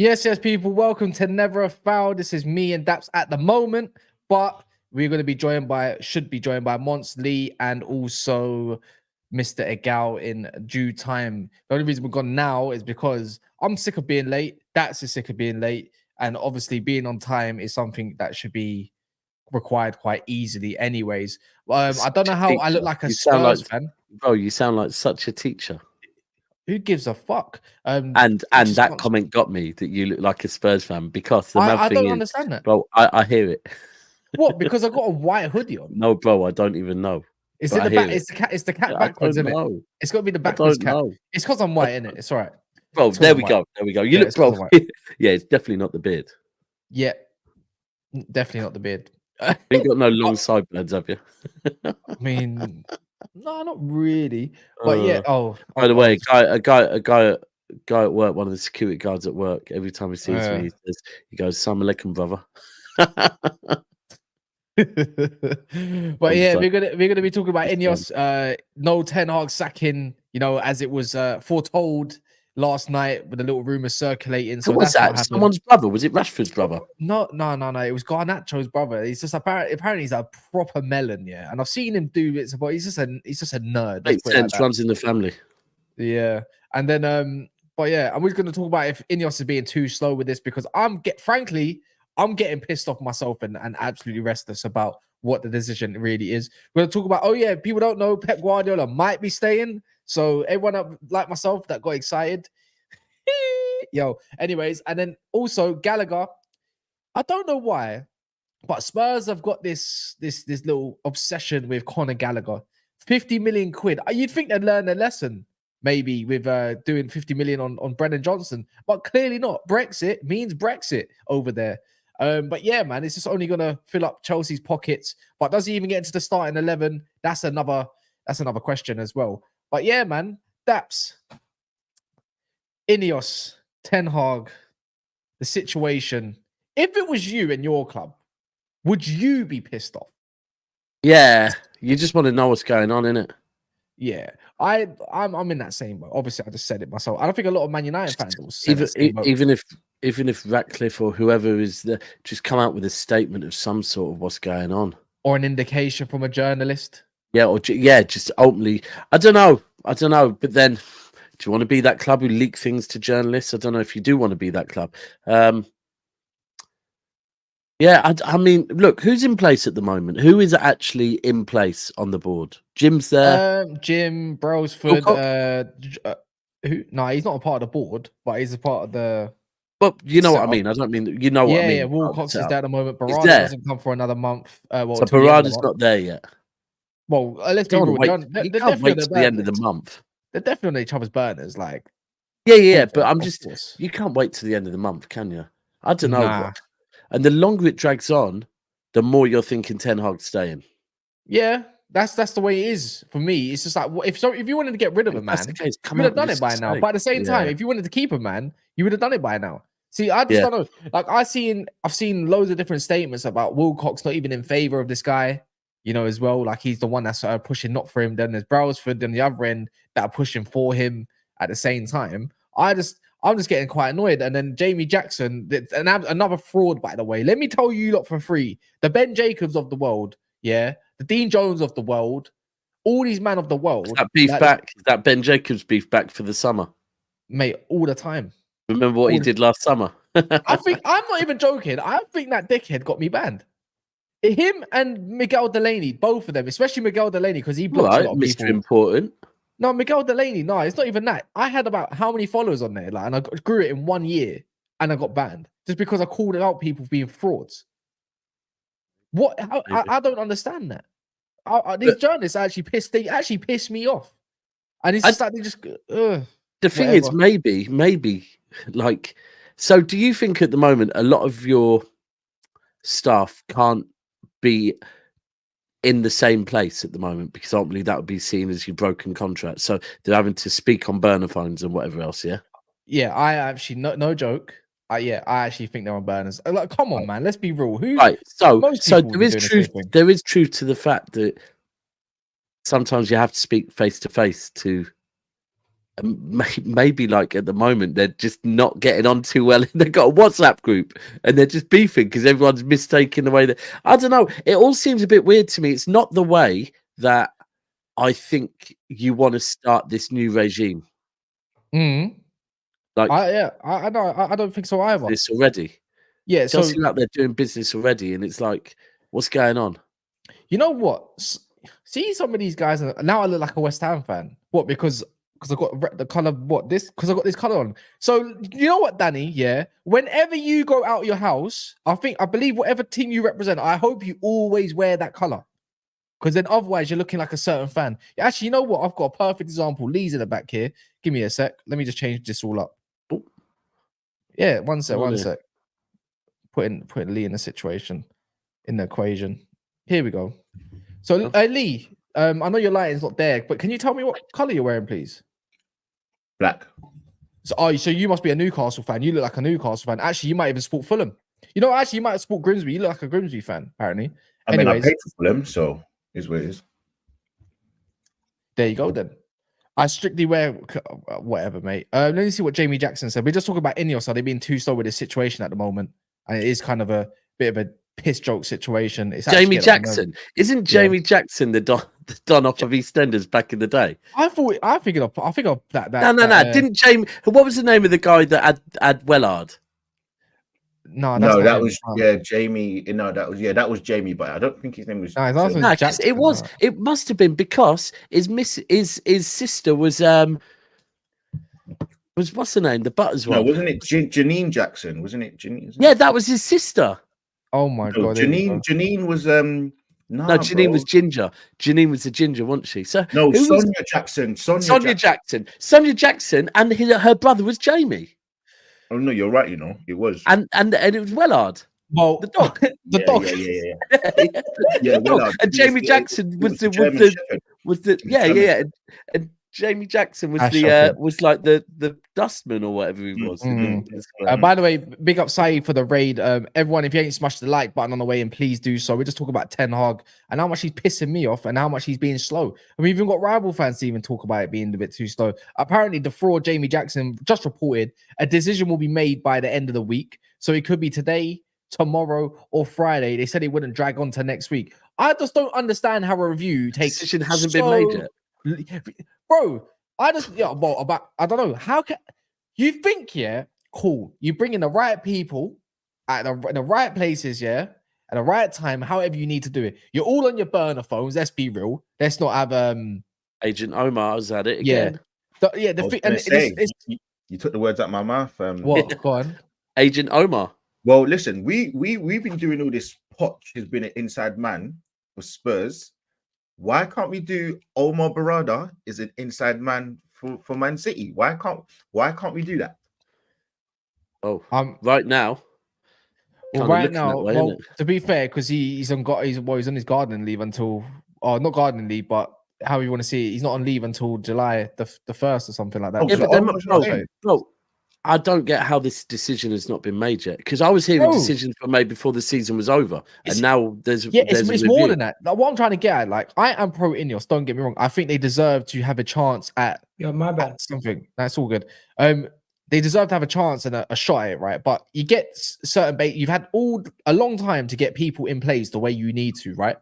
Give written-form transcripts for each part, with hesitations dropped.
Yes, people. Welcome to Never a Foul. This is me and Daps at the moment, but we're going to be joined by, Mons Lee and also Mr. Egal in due time. The only reason we've gone now is because I'm sick of being late. Daps is sick of being late, and obviously being on time is something that should be required quite easily. Anyways, I don't know how I look like a Spurs fan. Bro, you sound like such a teacher. Who gives a fuck? And that comment got me that you look like a Spurs fan because the I don't understand that. Bro, I hear it. What? Because I got a white hoodie on? No, bro, I don't even know. Is it the back? It's the cat backwards, isn't it? It's got to be the backwards cat. It's because I'm white, isn't it? It's all right. Bro, there we go. You look, bro. Yeah, it's definitely not the beard. Yeah, definitely not the beard. You ain't got no long sideburns, have you? I mean, no, not really. But yeah. By the way, a guy at work, one of the security guards at work, every time he sees me, he goes, "Assalamu alaikum, brother." But yeah, we're gonna be talking about INEOS. No Ten Hag sacking, as it was foretold last night with a little rumor circulating. So who was that? Someone's brother? Was it Rashford's brother? No. It was Garnacho's brother. He's just apparently he's a proper melon, yeah. And I've seen him do it, but he's just a nerd. Makes sense. Runs in the family. Yeah, and then but yeah, and we're going to talk about if INEOS is being too slow with this because I'm getting pissed off myself and absolutely restless about what the decision really is. We're going to talk about, people don't know Pep Guardiola might be staying. So everyone like myself that got excited. Anyways, and then also Gallagher. I don't know why, but Spurs have got this little obsession with Conor Gallagher. 50 million quid. You'd think they'd learn a lesson maybe with doing 50 million on Brennan Johnson, but clearly not. Brexit means Brexit over there. But yeah, man, it's just only gonna fill up Chelsea's pockets. But does he even get into the starting 11? That's another question as well. But yeah, man, Daps, INEOS, Ten Hag, the situation. If it was you and your club, would you be pissed off? Yeah, you just want to know what's going on, innit? Yeah, I'm in that same boat. Obviously, I just said it myself. I don't think a lot of Man United fans will say even if Ratcliffe or whoever is there just come out with a statement of some sort of what's going on, or an indication from a journalist. Yeah, just openly. I don't know. But then, do you want to be that club who leak things to journalists? I don't know if you do want to be that club. Yeah, I mean, look, who's in place at the moment? Who is actually in place on the board? Jim's there. Jim Brailsford. Who? No, he's not a part of the board, but he's a part of the. But you know what I mean. I don't mean you know what I mean. Yeah, Wilcox is there at the moment. Barada doesn't come for another month. So Barada's not there yet. Well, let's be real. You can't wait to the end of the month. They're definitely on each other's burners, like. Yeah, but I'm just. You can't wait to the end of the month, can you? I don't know. Nah. And the longer it drags on, the more you're thinking Ten Hag staying. Yeah, that's the way it is for me. It's just like if you wanted to get rid of a man, you would have done it by now. But at the same time, if you wanted to keep a man, you would have done it by now. See, I just don't know. Like I've seen loads of different statements about Wilcox not even in favor of this guy, as well. Like he's the one that's pushing not for him. Then there's Brailsford and the other end that are pushing for him at the same time. I'm just getting quite annoyed. And then Jamie Jackson, another fraud, by the way. Let me tell you lot for free. The Ben Jacobs of the world, the Dean Jones of the world, all these men of the world. Is that beef back? Is that Ben Jacobs beef back for the summer? Mate, all the time. Remember what he did last summer? I'm not even joking. I think that dickhead got me banned. Him and Miguel Delaney, both of them, especially Miguel Delaney, because he blocks a lot of Mr. people. Important. No, Miguel Delaney, no, it's not even that. I had about how many followers on there, and I grew it in 1 year, and I got banned just because I called out people being frauds. What? I don't understand that. These journalists actually pissed me off, and it's just like they just. The thing is, maybe, like, so. Do you think at the moment a lot of your staff can't be in the same place at the moment because ultimately that would be seen as your broken contract, so they're having to speak on burner phones and whatever else? Yeah, I actually no joke. I actually think they're on burners. Like, come on, man, let's be real. So there is truth to the fact that sometimes you have to speak face to face to maybe like at the moment they're just not getting on too well. They've got a WhatsApp group and they're just beefing because everyone's mistaken the way that I don't know. It all seems a bit weird to me. It's not the way that I think you want to start this new regime. Like, I don't think so either. This already, yeah. It does seem like they're doing business already, and it's like, what's going on? You know what? See some of these guys, now I look like a West Ham fan. What? Because I got the color. What this? Because I got this color on. So you know what, Danny? Yeah. Whenever you go out your house, I believe whatever team you represent, I hope you always wear that color. Because then otherwise you're looking like a certain fan. Actually, you know what? I've got a perfect example. Lee's in the back here. Give me a sec. Let me just change this all up. Yeah, one sec. Putting Lee in the situation, in the equation. Here we go. So Lee, I know your lighting's not there, but can you tell me what color you're wearing, please? Black. So you must be a Newcastle fan. You look like a Newcastle fan. Actually, you might even support Fulham. You know, actually, you might have support Grimsby. You look like a Grimsby fan, apparently. I mean, I paid for Fulham, so is what it is. There you go, then. I strictly wear whatever, mate. Let me see what Jamie Jackson said. We're just talking about INEOS. Are they being too slow with this situation at the moment? And it is kind of a bit of a piss joke situation. It's Jamie Jackson. Isn't Jamie Jackson the Don off of EastEnders back in the day? I think of that. No. Didn't Jamie? What was the name of the guy that had Wellard? No, that was Jamie. No, that was Jamie, but I don't think his name was. No, Jackson. It was. It must have been because his sister was what's the name? The Butters one. No, wasn't it Janine Jackson? Wasn't it Janine? Yeah, that was his sister. Oh my god, Janine was no, Janine was ginger. Janine was the ginger, wasn't she? So no, Sonia Jackson. Sonia Jackson, and her brother was Jamie. Oh no, you're right. You know, it was, and it was Wellard. Well, the dog, dog, yeah. Wellard. And Jamie Jackson was the and Jamie Jackson was was like the dustman or whatever he was. By the way, big up Saeed for the raid. Everyone, if you ain't smashed the like button on the way in, please do so. We're just talking about Ten Hag and how much he's pissing me off and how much he's being slow. And we've even got rival fans to even talk about it being a bit too slow. Apparently, the fraud Jamie Jackson just reported a decision will be made by the end of the week. So it could be today, tomorrow, or Friday. They said it wouldn't drag on to next week. I just don't understand how a review takes. Decision hasn't been made yet. Bro, I don't know. How can you think? Yeah, cool. You bring in the right people at the right places, yeah, at the right time. However you need to do it. You're all on your burner phones. Let's be real. Let's not have Agent Omar's at it again. You took the words out of my mouth. What? Go on. Agent Omar. Well, listen, we've been doing all this. Poch has been an inside man for Spurs. Why can't we do Omar Barada is an inside man for Man City? Why can't we do that? Oh, right now. Well, right now, to be fair, because he's on his gardening leave until not gardening leave, but how you want to see it, he's not on leave until July the 1st or something like that. Bro, I don't get how this decision has not been made yet, because I was hearing decisions were made before the season was over, and now it's more than that. Like, what I'm trying to get at, like, I am pro INEOS. Don't get me wrong. I think they deserve to have a chance at my bad. Something that's all good. They deserve to have a chance and a shot at it, right? But you get certain bait. You've had a long time to get people in place the way you need to, right?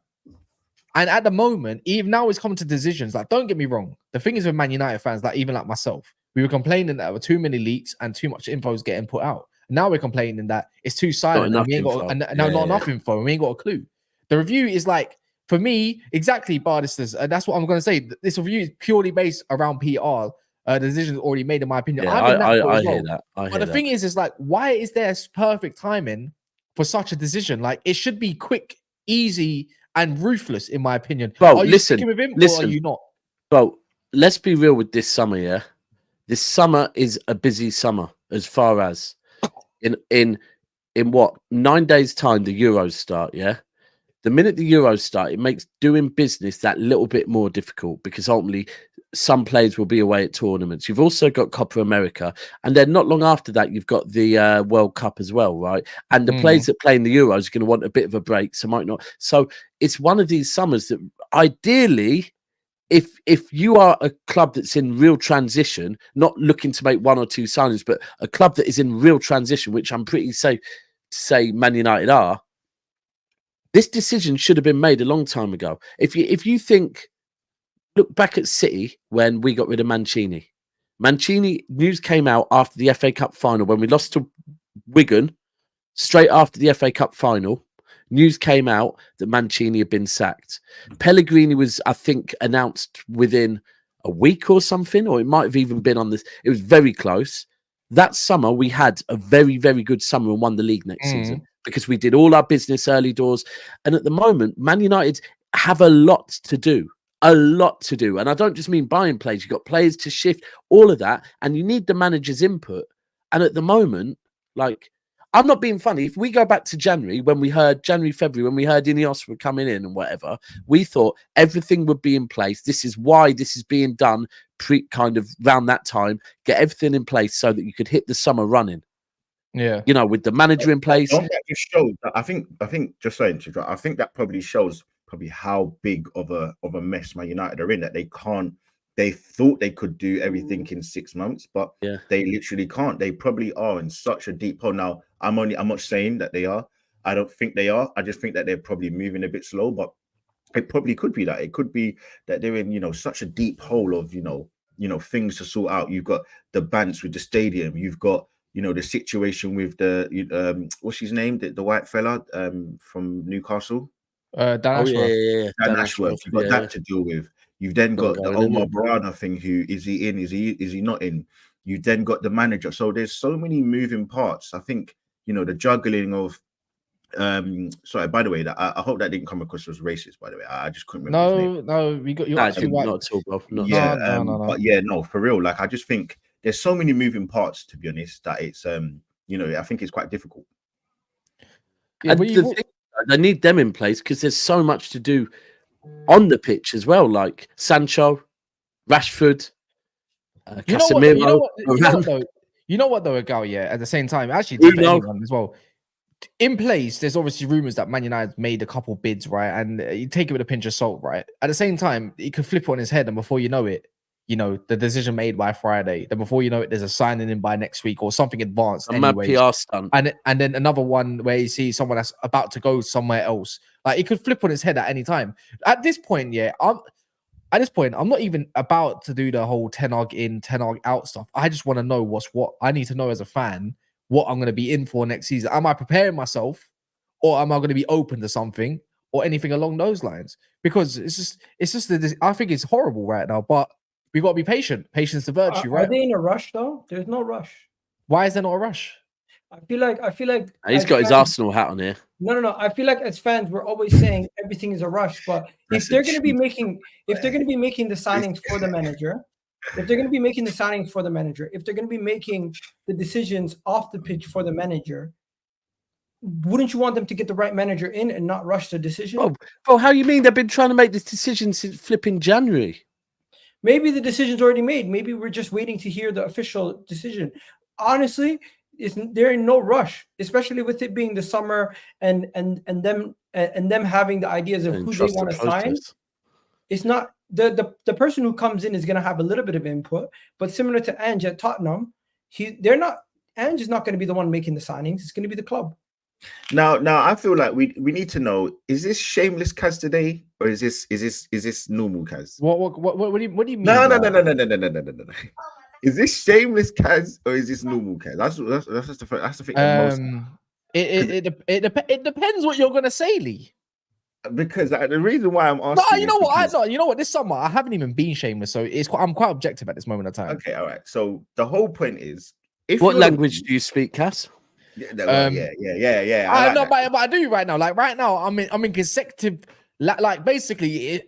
And at the moment, even now it's coming to decisions. Like, don't get me wrong. The thing is with Man United fans, like even like myself, we were complaining that there were too many leaks and too much info is getting put out. Now we're complaining that it's too silent and we ain't got not enough info and we ain't got a clue. The review is like, for me, exactly, Bardisters, that's what I'm going to say. This review is purely based around PR. The decision is already made, in my opinion. Yeah, I hear that. But the thing is like, why is there perfect timing for such a decision? Like, it should be quick, easy, and ruthless, in my opinion. Bro, are you sticking with him or are you not? Bro, let's be real with this summer, yeah? This summer is a busy summer, as far as in what 9 days' time the Euros start, yeah? The minute the Euros start, it makes doing business that little bit more difficult, because ultimately some players will be away at tournaments. You've also got Copa America, and then not long after that, you've got the World Cup as well, right? And the players that play in the Euros are going to want a bit of a break, so might not. So it's one of these summers that ideally if you are a club that's in real transition, not looking to make 1 or 2 signings, but a club that is in real transition, which I'm pretty safe to say Man United are, this decision should have been made a long time ago. If you think, look back at City when we got rid of Mancini. Mancini news came out after the FA Cup final when we lost to Wigan. Straight after the FA Cup final, news came out that Mancini had been sacked. Pellegrini was, I think, announced within a week or something, or it might have even been on this. It was very close. That summer, we had a very, very good summer and won the league next season because we did all our business early doors. And at the moment, Man United have a lot to do. A lot to do. And I don't just mean buying players. You've got players to shift, all of that. And you need the manager's input. And at the moment, like, I'm not being funny. If we go back to February, when we heard INEOS were coming in and whatever, we thought everything would be in place. This is why this is being done kind of around that time. Get everything in place so that you could hit the summer running. Yeah. You know, with the manager in place. Don't that just shows that I think just saying to you, I think that probably shows how big of a mess Man United are in, that they thought they could do everything in 6 months, but they literally can't. They probably are in such a deep hole. Now, I'm not saying that they are. I don't think they are. I just think that they're probably moving a bit slow, but it probably could be that. It could be that they're in, such a deep hole of, things to sort out. You've got the bans with the stadium. You've got, the situation with the, what's his name? The white fella from Newcastle. Dan Ashworth. Dan Ashworth. You've got that to deal with. You've then got the Omar Barada thing. Who is he in? Is he not in? You've then got the manager. So there's so many moving parts. I think the juggling of. Sorry. By the way, I hope that didn't come across as racist. By the way, I just couldn't remember his name. No, we got you. Not at all, bro. No. But yeah, no, for real. Like, I just think there's so many moving parts. To be honest, that it's I think it's quite difficult. Yeah, and they need them in place because there's so much to do on the pitch as well, like Sancho, Rashford, Casemiro. You know what though, Gal, yeah, at the same time, actually, to anyone as well. In place, there's obviously rumors that Man United made a couple bids, right? And you take it with a pinch of salt, right? At the same time, he could flip it on his head, and before you know it, the decision made by Friday. Then before you know it, there's a signing in by next week or something advanced. A mad PR stunt. And then another one where you see someone that's about to go somewhere else. Like, it could flip on his head at any time. At this point, I'm not even about to do the whole 10 Hag in, 10 Hag out stuff. I just want to know what's what. I need to know as a fan what I'm going to be in for next season. Am I preparing myself, or am I going to be open to something or anything along those lines? Because I think it's horrible right now, but we got to be patient. Patience the virtue, right? Are they in a rush though? There's no rush. Why is there not a rush? I feel like he's got his Arsenal hat on here. No. I feel like as fans, we're always saying everything is a rush, but if they're going to be making the signings for the manager, if they're going to be making the decisions off the pitch for the manager, wouldn't you want them to get the right manager in and not rush the decision? Oh, how you mean they've been trying to make this decision since flipping January? Maybe the decision's already made. Maybe we're just waiting to hear the official decision. Honestly, they're in no rush, especially with it being the summer and them having the ideas of who they want to sign. It's not the person who comes in is going to have a little bit of input, but similar to Ange at Tottenham, Ange is not going to be the one making the signings. It's going to be the club. Now I feel like we need to know: is this shameless Kaz today, or is this normal Kaz? What do you mean? No. Is this shameless Kaz or is this normal Kaz? That's the thing. It depends what you're gonna say, Lee. Because the reason why I'm asking. No, you know what? This summer I haven't even been shameless, so I'm quite objective at this moment of time. Okay, all right. So the whole point is, what language do you speak, Cass? Yeah. But I do right now. Like right now, I'm in consecutive. Like basically,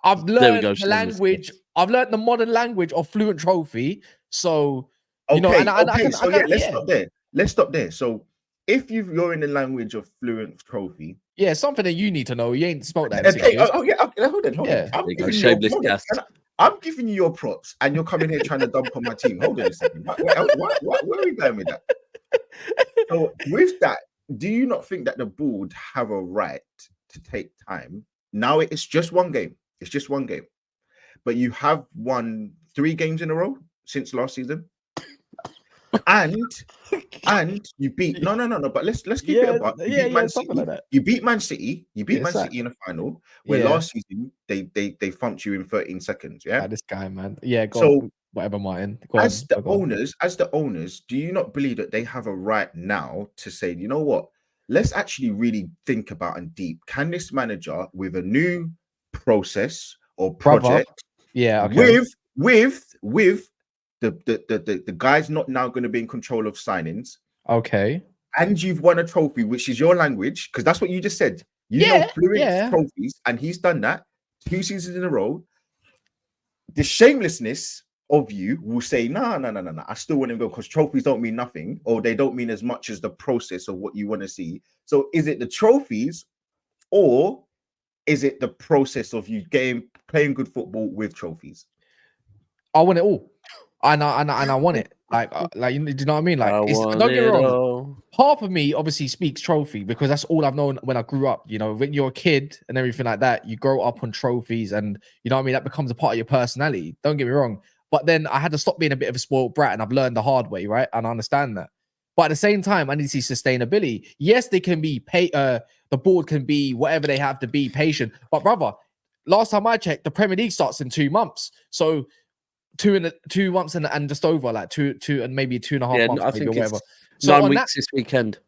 I've learned the language. I've learned the modern language of Fluent Trophy. So Let's stop there. So if you're in the language of Fluent Trophy, something that you need to know. You ain't spoke that. Hold on. I'm giving you your props, and you're coming here trying to dump on my team. Hold on a second. Where are we going with that? So with that, do you not think that the board have a right to take time? Now it's just one game. but you have won 3 games in a row since last season. And you beat no, but let's keep it about. You beat Man City. Like that. You beat Man City. You beat Man City in the final, where last season they thumped you in 13 seconds. Yeah, this guy, man. Yeah, whatever, Martin. As the owners, do you not believe that they have a right now to say, you know what? Let's actually really think about and deep. Can this manager with a new process or project, with the guys not now going to be in control of signings, and you've won a trophy, which is your language, because that's what you just said. You know fluent trophies, and he's done that 2 seasons in a row. The shamelessness of you will say, no, I still want to go because trophies don't mean nothing, or they don't mean as much as the process of what you want to see. So is it the trophies, or is it the process of you playing good football with trophies? I want it all. And I want it. Like, do you know what I mean? Like, don't get me wrong. Half of me obviously speaks trophy because that's all I've known when I grew up. You know, when you're a kid and everything like that, you grow up on trophies, and you know what I mean. That becomes a part of your personality. Don't get me wrong. But then I had to stop being a bit of a spoiled brat, and I've learned the hard way, right? And I understand that. But at the same time, I need to see sustainability. Yes, they can be the board can be whatever they have to be patient. But brother, last time I checked, the Premier League starts in 2 months. So 2 months and just over, like two and maybe 2.5 months, I think maybe, or whatever. So 9 weeks this weekend.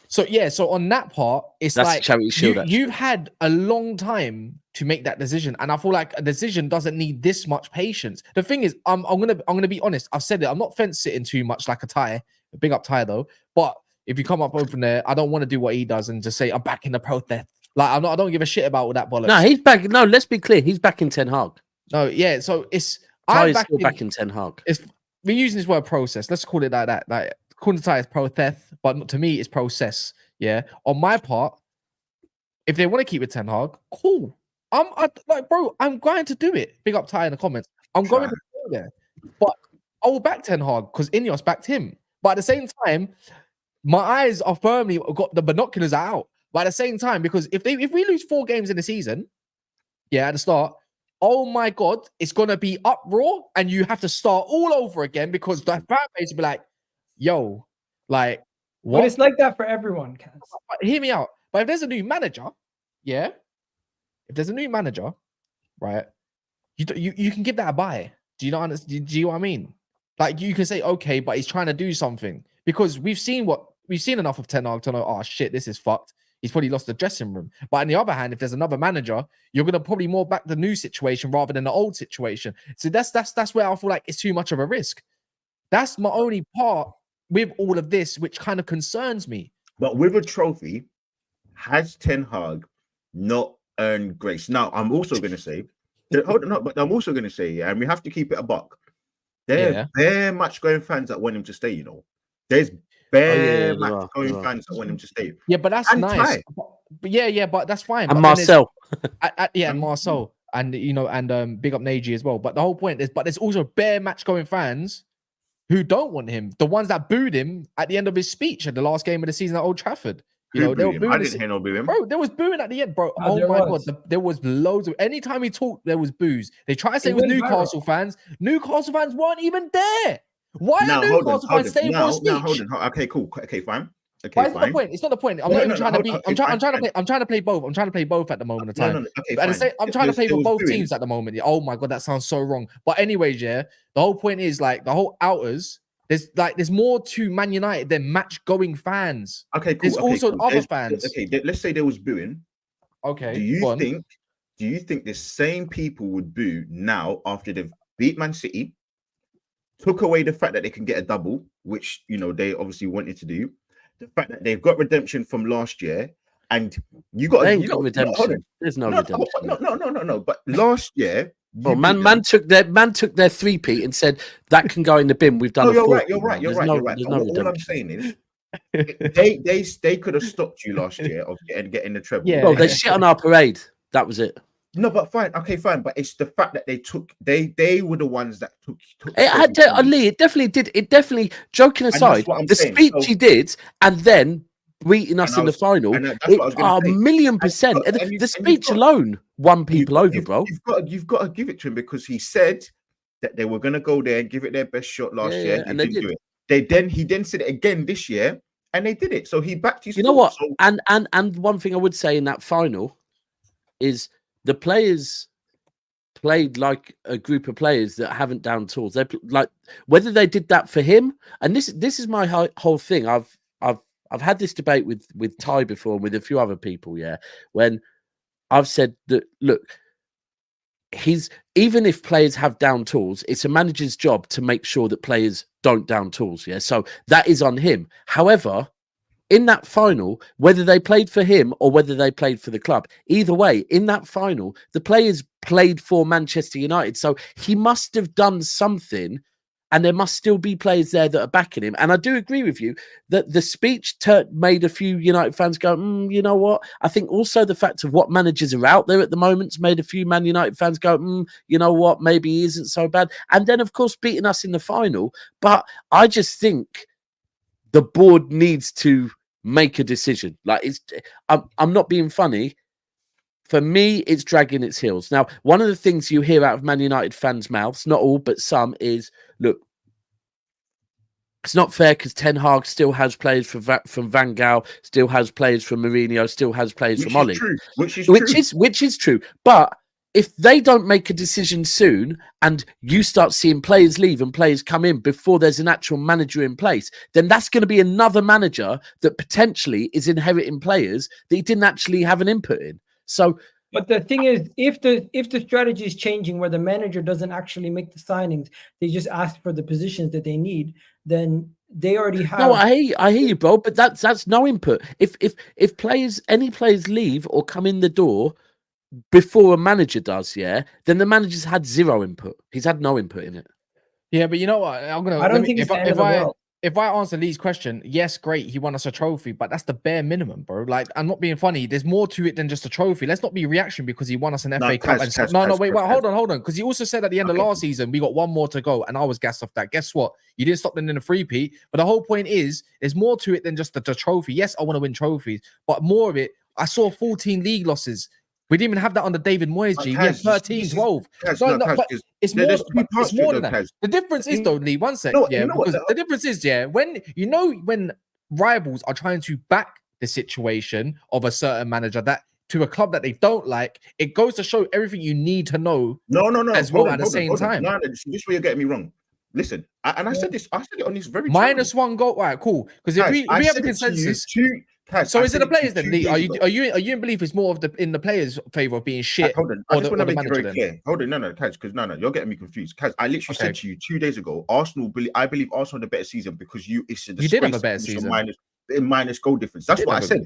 So so on that part, that's like Charity Shield, you've had a long time to make that decision, and I feel like a decision doesn't need this much patience. The thing is, I'm gonna be honest. I've said it. I'm not fence sitting too much like a Ty. Big up Ty though. But if you come up over there, I don't want to do what he does and just say I'm back in the protest. Like I don't give a shit about all that bollocks. No, he's back. No, let's be clear. He's back in Ten Hag. No, yeah. So it's Ty is still back in Ten Hag. We're using this word process. Let's call it like that. Like according to Ty, it's protest, but to me, it's process. Yeah. On my part, if they want to keep it Ten Hag, cool. I'm bro, I'm going to do it. Big up Ty in the comments. I'm going to go there. But I will back Ten Hag because INEOS backed him. But at the same time, my eyes are firmly got the binoculars out. But at the same time, because if we lose 4 games in the season, at the start, oh my God, it's gonna be uproar, and you have to start all over again because the fan base will be like, yo, like what? But it's like that for everyone, Kaz. Hear me out. But if there's a new manager, if there's a new manager, right, you can give that a buy. Do you know what I mean? Like you can say, okay, but he's trying to do something, because we've seen enough of Ten Hag to know, oh shit, this is fucked. He's probably lost the dressing room. But on the other hand, if there's another manager, you're gonna probably more back the new situation rather than the old situation. So that's where I feel like it's too much of a risk. That's my only part with all of this, which kind of concerns me. But with a trophy, has Ten Hag not earned grace? Now, I'm also gonna say, and we have to keep it a buck. There are match going fans that want him to stay. You know, there's match going fans that want him to stay. Yeah, but that's nice. But but that's fine. And but Marcel, and Marcel, and and big up Nagy as well. But the whole point is, there's also bare match going fans who don't want him. The ones that booed him at the end of his speech at the last game of the season at Old Trafford. You know, they were booing. I didn't hear no booing. Bro, there was booing at the end, bro. Oh my God. There was loads of, anytime he talked, there was boos. They try to say it was Newcastle fans. Newcastle fans weren't even there. Why are Newcastle fans staying for a speech? Okay, cool. Okay, fine. Okay, but it's not the point. It's not the point. I'm not even trying to be. I'm trying to play both. I'm trying to play both at the moment of time. I'm trying to play for both teams at the moment. Oh my God, that sounds so wrong. But anyways, the whole point is like the whole outers. There's more to Man United than match going fans. Okay, cool. There's also other fans. Okay, let's say there was booing. Okay. Do you think the same people would boo now after they've beat Man City, took away the fact that they can get a double, which they obviously wanted to do, the fact that they've got redemption from last year, and you got redemption. There's no redemption. No. But last year. Well, man took their three-peat and said that can go in the bin. We've done. You're right. All I'm saying is, they could have stopped you last year of getting the treble. Yeah. Well, they shit on our parade. That was it. No, but fine. Okay, fine. But it's the fact that they were the ones that took it had to, Lee. It definitely did. It definitely. Joking aside, the speech he did, and then beating us in the final, that's what I was going to say. 1,000,000%. And the speech alone won people over, bro. You've got to give it to him because he said that they were going to go there and give it their best shot last year. And they didn't do it. He then said it again this year, and they did it. So he backed his. You know what? So... And one thing I would say in that final is the players played like a group of players that haven't down tools. They like whether they did that for him, and this is my whole thing. I've had this debate with Ty before and with a few other people. Yeah, when I've said that look. Even if players have down tools, it's a manager's job to make sure that players don't down tools. Yeah. So that is on him. However, in that final, whether they played for him or whether they played for the club, either way, in that final, the players played for Manchester United. So he must have done something. And there must still be players there that are backing him. And I do agree with you that the speech made a few United fans go, you know what? I think also the fact of what managers are out there at the moment made a few Man United fans go, you know what? Maybe he isn't so bad. And then, of course, beating us in the final. But I just think the board needs to make a decision. Like, I'm not being funny. For me, it's dragging its heels. Now, one of the things you hear out of Man United fans' mouths, not all, but some, is, look, it's not fair because Ten Hag still has players from Van Gaal, still has players from Mourinho, still has players from Oli. Which is true. But if they don't make a decision soon and you start seeing players leave and players come in before there's an actual manager in place, then that's going to be another manager that potentially is inheriting players that he didn't actually have an input in. So, but the thing is, if the strategy is changing where the manager doesn't actually make the signings, they just ask for the positions that they need, then they already have. No, I hear you, bro. But that's no input. If any players leave or come in the door before a manager does, yeah, then the manager's had zero input. He's had no input in it. Yeah, but you know what? I don't think it's the end of the world. If I answer Lee's question, yes, great, he won us a trophy, but that's the bare minimum, bro. Like, I'm not being funny. There's more to it than just a trophy. Let's not be reaction because he won us an FA Cup. Wait, hold on. Because he also said at the end of last season, we got one more to go, and I was gassed off that. Guess what? You didn't stop them in a three-peat. But the whole point is, there's more to it than just the trophy. Yes, I want to win trophies, but more of it, I saw 14 league losses. We didn't even have that under David Moyes, G. We had 13, 12. But it's more than that. The difference is, though, Lee, one sec. Because the difference is, when rivals are trying to back the situation of a certain manager that to a club that they don't like, it goes to show everything you need to know. No. As well at the same time. No, this is where you're getting me wrong. Listen, I said this. I said it on this very -1 goal. All right, cool. Because if we have a consensus. So is it the players then, Lee? Are you in belief it's more of in the players' favor of being shit? Hold on, I just want to make it very clear. Hold on, no, Kaz, because no, you're getting me confused. Kaz, I literally said to you 2 days ago, I believe Arsenal had a better season because you did have a better season. Minus goal difference. That's what I said.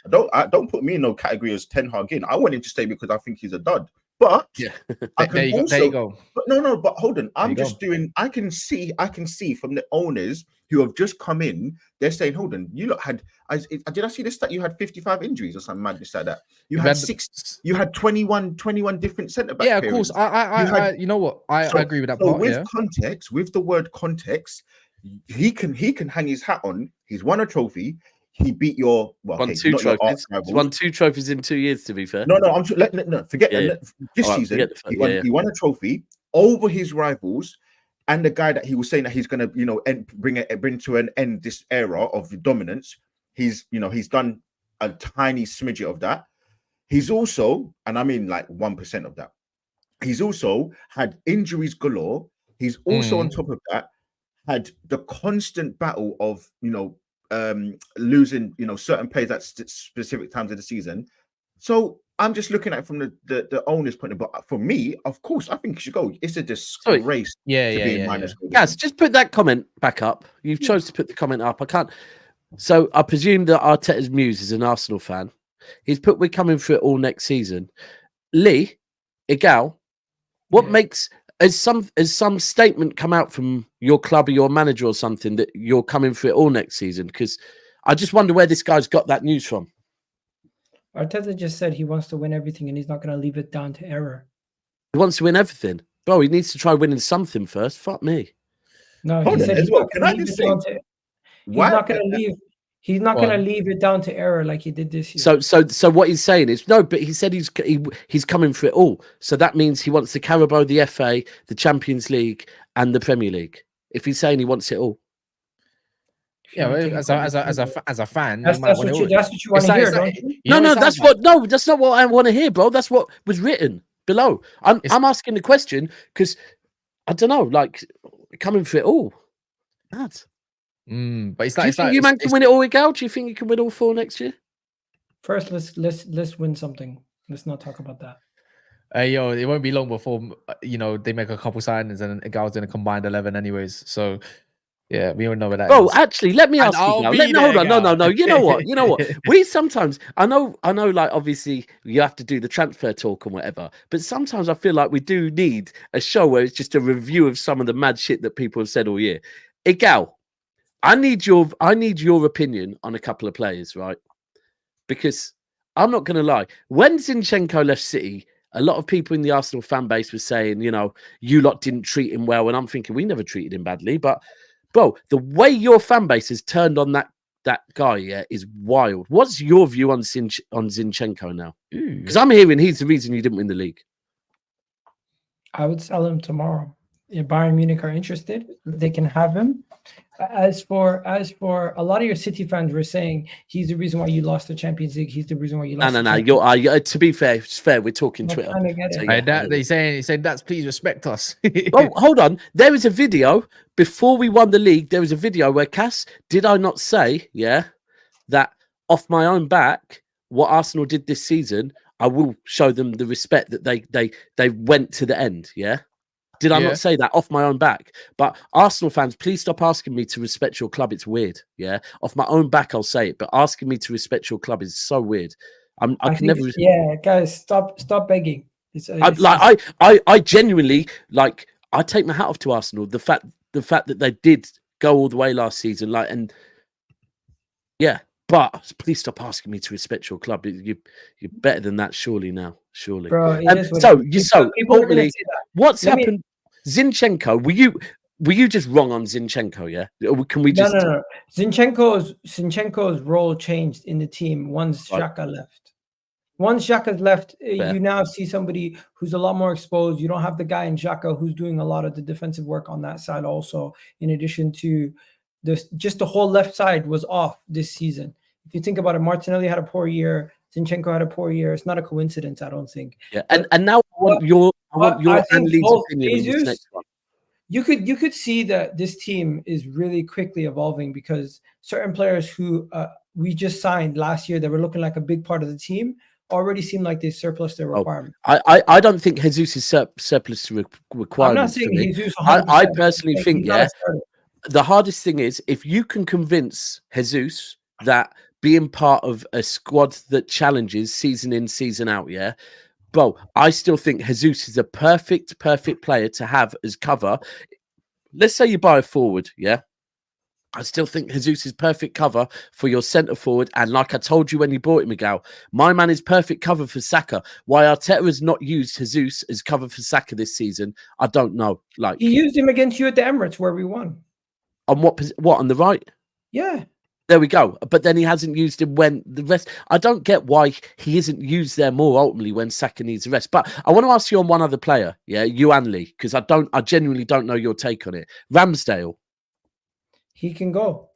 Don't put me in no category as Ten Hag in. I want him to stay because I think he's a dud. But there you go. But no, but hold on. I can see from the owners who have just come in, they're saying, hold on, you lot had, did I see this stat? You had 55 injuries or something madness like that. You had 21 different centre backs. Yeah, of course. I you know what? I agree with that part. With context, with the word context, he can hang his hat on. He's won a trophy. He beat your two trophies. He's won 2 trophies in 2 years. To be fair, no. Forget this season. He won a trophy over his rivals, and the guy that he was saying that he's going to bring to an end this era of dominance. He's done a tiny smidget of that. He's also, and I mean like 1% of that. He's also had injuries galore. He's also on top of that had the constant battle of losing certain players at specific times of the season. So I'm just looking at it from the owner's point of view. But for me, of course, I think he should go. It's a disgrace. Guys, just put that comment back up. You've chose to put the comment up. I can't. So I presume that Arteta's muse is an Arsenal fan. He's put, we're coming for it all next season. Lee, Igal, what makes... Has some statement come out from your club or your manager or something that you're coming for it all next season? Because I just wonder where this guy's got that news from. Arteta just said he wants to win everything and he's not going to leave it down to error. He wants to win everything. Bro, he needs to try winning something first. Fuck me. No, he said he's not going to leave. He's not going to leave it down to error like he did this year. So what he's saying is no, but he said he's coming for it all. So that means he wants the Carabao, the FA, the Champions League, and the Premier League. If he's saying he wants it all, yeah, as a fan, that's what you want to hear, don't you? No, that's not what I want to hear, bro. That's what was written below. I'm asking the question because I don't know, like coming for it all. Mad. But it's like, do you think you man can win it all, Gal? Do you think you can win all 4 next year? First, let's win something. Let's not talk about that. It won't be long before they make a couple signings and Gal's in a combined 11 anyways. So yeah, we all know what that is. Oh, actually, let me ask you. Hold on. No. You know what? We sometimes I know. Like obviously, you have to do the transfer talk and whatever. But sometimes I feel like we do need a show where it's just a review of some of the mad shit that people have said all year. Gal, I need your opinion on a couple of players, right? Because I'm not going to lie. When Zinchenko left City, a lot of people in the Arsenal fan base were saying, you lot didn't treat him well. And I'm thinking, we never treated him badly. But, bro, the way your fan base has turned on that guy, is wild. What's your view on Zinchenko now? Because I'm hearing he's the reason you didn't win the league. I would sell him tomorrow. If Bayern Munich are interested, they can have him. As for a lot of your City fans were saying he's the reason why you lost the Champions League. He's the reason why you lost. No. To be fair, it's fair. We're talking Twitter. They saying that's please respect us. Oh, hold on. There was a video before we won the league. There was a video where Cass, did I not say, that off my own back, what Arsenal did this season, I will show them the respect that they went to the end. Yeah. Did I not say that off my own back? But Arsenal fans, please stop asking me to respect your club. It's weird. Yeah. Off my own back, I'll say it. But asking me to respect your club is so weird. I can never. Yeah, guys, stop begging. I genuinely like. I take my hat off to Arsenal. The fact that they did go all the way last season, But please stop asking me to respect your club. You're better than that, surely now. Surely. Bro, ultimately, what's happened? Zinchenko, were you just wrong on Zinchenko? Yeah, or can we just no. Zinchenko's role changed in the team once Xhaka left. Once Xhaka's left, you now see somebody who's a lot more exposed. You don't have the guy in Xhaka who's doing a lot of the defensive work on that side. Also, in addition to just the whole left side was off this season. If you think about it, Martinelli had a poor year. Zinchenko had a poor year. It's not a coincidence, I don't think. Yeah, and now I want your Anley's opinion on this next one. You could see that this team is really quickly evolving because certain players who we just signed last year that were looking like a big part of the team already seem like they surplus their requirement. I don't think Jesus is surplus to requirements. I'm not saying Jesus. I personally think the hardest thing is if you can convince Jesus that being part of a squad that challenges season in, season out, bro, I still think Jesus is a perfect player to have as cover. Let's say you buy a forward, I still think Jesus is perfect cover for your centre forward. And like I told you when you bought him, Miguel, my man is perfect cover for Saka. Why Arteta has not used Jesus as cover for Saka this season, I don't know. Like he used him against you at the Emirates where we won. On what on the right? Yeah. There we go. But then he hasn't used him when the rest. I don't get why he isn't used there more ultimately when Saka needs a rest. But I want to ask you on one other player, you Anley, because I genuinely don't know your take on it. Ramsdale. He can go.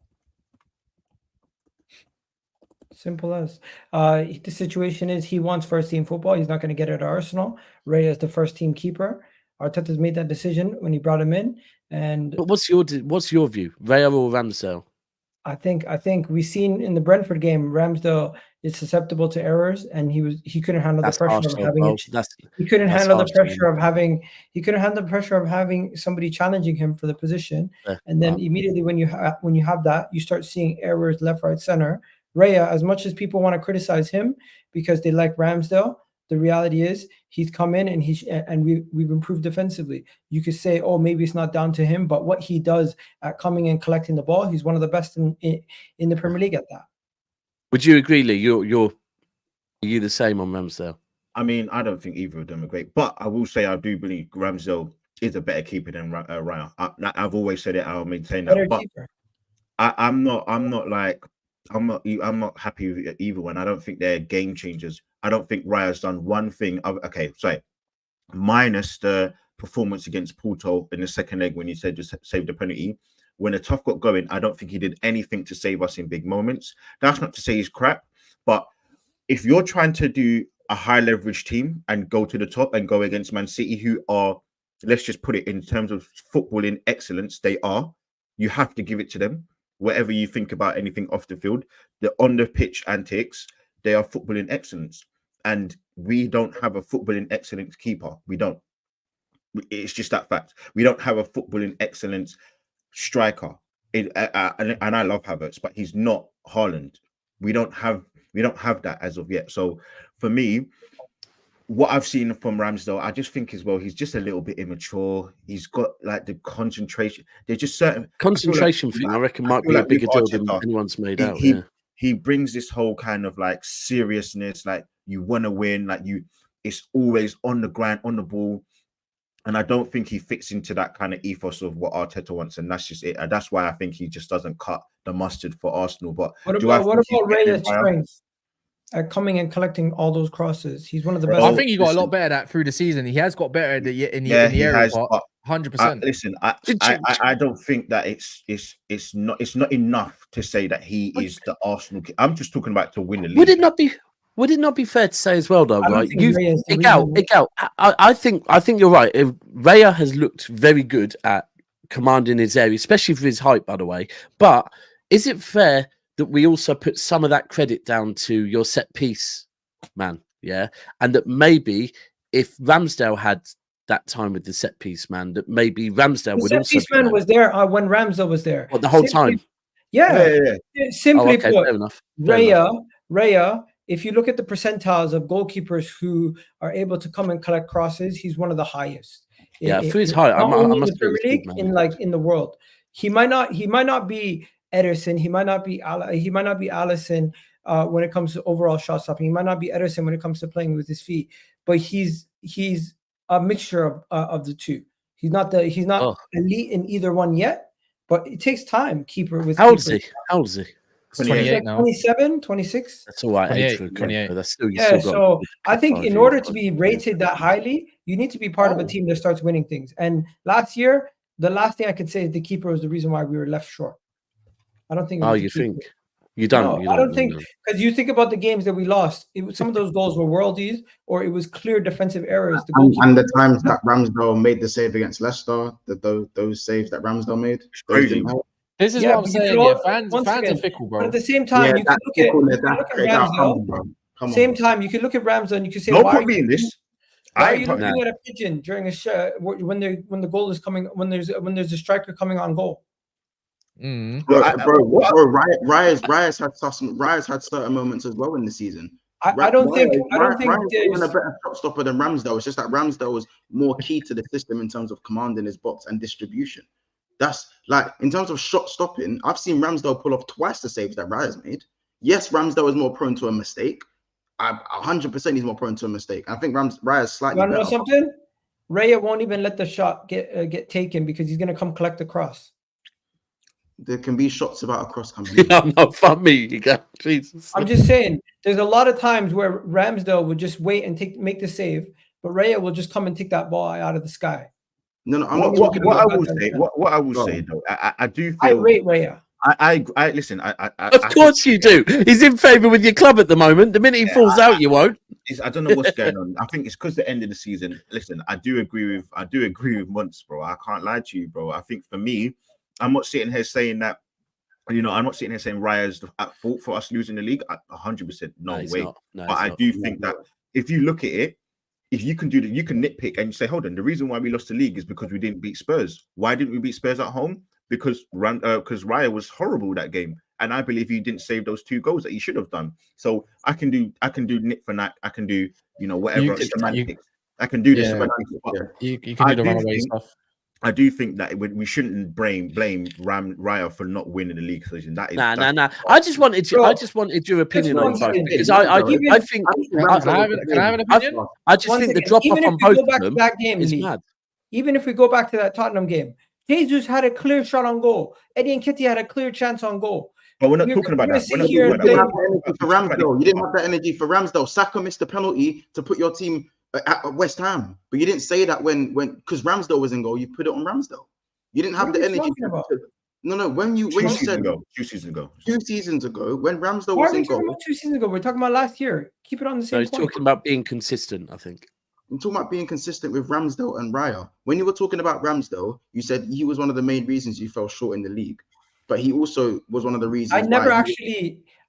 Simple as. The situation is he wants first team football. He's not going to get it at Arsenal. Ray is the first team keeper. Arteta's made that decision when he brought him in. But what's your view, Raya or Ramsdale? I think we've seen in the Brentford game, Ramsdale is susceptible to errors, and he couldn't handle the pressure of having he couldn't handle the pressure of having somebody challenging him for the position. And then immediately when you have that, you start seeing errors left, right, center. Raya, as much as people want to criticize him because they like Ramsdale, the reality is he's come in and we've improved defensively. You could say, oh, maybe it's not down to him, but what he does at coming and collecting the ball, he's one of the best in the Premier League at that. Would you agree, Lee? Are you the same on Ramsdale? I mean, I don't think either of them are great, but I will say I do believe Ramsdale is a better keeper than Raya. I've always said it. I'll maintain that. But I'm not like I'm not happy with either one. I don't think they're game changers. I don't think Raya's done one thing. Okay, sorry, minus the performance against Porto in the second leg when he said just save the penalty. When the tough got going, I don't think he did anything to save us in big moments. That's not to say he's crap, but if you're trying to do a high leverage team and go to the top and go against Man City, who are, let's just put it in terms of footballing excellence, they are. You have to give it to them. Whatever you think about anything off the field, the on the pitch antics, they are footballing excellence. And we don't have a footballing excellence keeper. We don't. It's just that fact. We don't have a footballing excellence striker. And I love Havertz, but he's not Haaland. We don't have that as of yet. So for me, what I've seen from Ramsdale, I just think as well, he's just a little bit immature. He's got like the concentration. There's just certain concentration thing. I reckon might be a bigger deal than anyone's made out. He brings this whole kind of like seriousness, like you want to win, like it's always on the grind, on the ball. And I don't think he fits into that kind of ethos of what Arteta wants, and that's just it. And that's why I think he just doesn't cut the mustard for Arsenal. But what about Raya's strength at coming and collecting all those crosses? He's one of the best. I think he got a lot better at that through the season. He has got better in the area, 100%. Listen, I don't think that it's not enough to say that he is the Arsenal. I'm just talking about to win the league. Would it not be fair to say as well, though, right? I think you're right. Raya has looked very good at commanding his area, especially for his height, by the way. But is it fair that we also put some of that credit down to your set piece, man? Yeah, and that maybe if Ramsdale had that time with the set piece, man, that maybe Ramsdale would also. The set piece man was there when Ramsdale was there. What, the whole time? Yeah. Simply put, fair enough. Raya. If you look at the percentiles of goalkeepers who are able to come and collect crosses, he's one of the highest. Yeah, for his height, I must say in the world. He might not be Ederson. He might not be Alisson when it comes to overall shot stopping. He might not be Ederson when it comes to playing with his feet. But he's a mixture of the two. He's not elite in either one yet. But it takes time. How old is he? 28 now. 27, 26. That's all right. 28. That's still, so I think in order to be rated that highly, you need to be part of a team that starts winning things. And last year, the last thing I could say is the keeper was the reason why we were left short. I don't think. You think? You don't. No, I don't think, because you think about the games that we lost. Some of those goals were worldies, or it was clear defensive errors. And the times that Ramsdale made the save against Leicester, those saves that Ramsdale made, this is what I'm saying. Yeah, fans are fickle, bro. But at the same time, you can look at Ramsdale. Same time, you can look at Ramsdale and you can say, "Why are you looking at a pigeon during a shot when the goal is coming? When there's a striker coming on goal?" Raya's had certain moments as well in the season. I don't think there's a better shot stopper than Ramsdale. It's just that Ramsdale was more key to the system in terms of commanding his box and distribution. That's like in terms of shot stopping, I've seen Ramsdale pull off twice the saves that Raya's made. Yes, Ramsdale is more prone to a mistake. 100% he's more prone to a mistake. I think Raya's slightly better. You know something? Raya won't even let the shot get taken because he's gonna come collect the cross. There can be shots about a cross coming. No, fuck me. Jesus. I'm just saying, there's a lot of times where Ramsdale would just wait and make the save, but Raya will just come and take that ball out of the sky. No, I'm not talking about what I will say though, I do feel I rate Raya. I listen. Of course you do. He's in favour with your club at the moment. The minute he falls out, you won't. I don't know what's going on. I think it's because the end of the season. Listen, I do agree with Muntz, bro. I can't lie to you, bro. I think for me, I'm not sitting here saying that. I'm not sitting here saying Raya's at fault for us losing the league. 100% no way. But I do think that if you look at it, if you can do that, you can nitpick and you say, hold on, the reason why we lost the league is because we didn't beat Spurs. Why didn't we beat Spurs at home? Because Raya was horrible that game, and I believe he didn't save those 2 goals that he should have done. So I can do nit for that. I can do whatever semantics. I can do the semantics. You can do the runaway stuff. I do think that we shouldn't blame Raya for not winning the league season. That is nah. I just wanted your opinion on both because I think. Can I have an opinion? I just think the drop off on both of them is mad. Even if we go back to that Tottenham game, Jesus had a clear shot on goal. Eddie Nketiah had a clear chance on goal. But we're not talking about that. Sit We're not here talking and about You that. didn't have that energy for Ramsdale. You didn't have that energy for Ramsdale. Saka missed the penalty to put your team at West Ham, but you didn't say that when because Ramsdale was in goal. You put it on Ramsdale. You didn't have What the are we energy. talking about? No. When you said 2 seasons ago, 2 seasons ago, when Ramsdale Why was are we in talking goal, about 2 seasons ago? We're talking about last year. Keep it on the No, same he's point. talking about being consistent, I think. I'm talking about being consistent with Ramsdale and Raya. When you were talking about Ramsdale, you said he was one of the main reasons you fell short in the league, but he also was one of the reasons.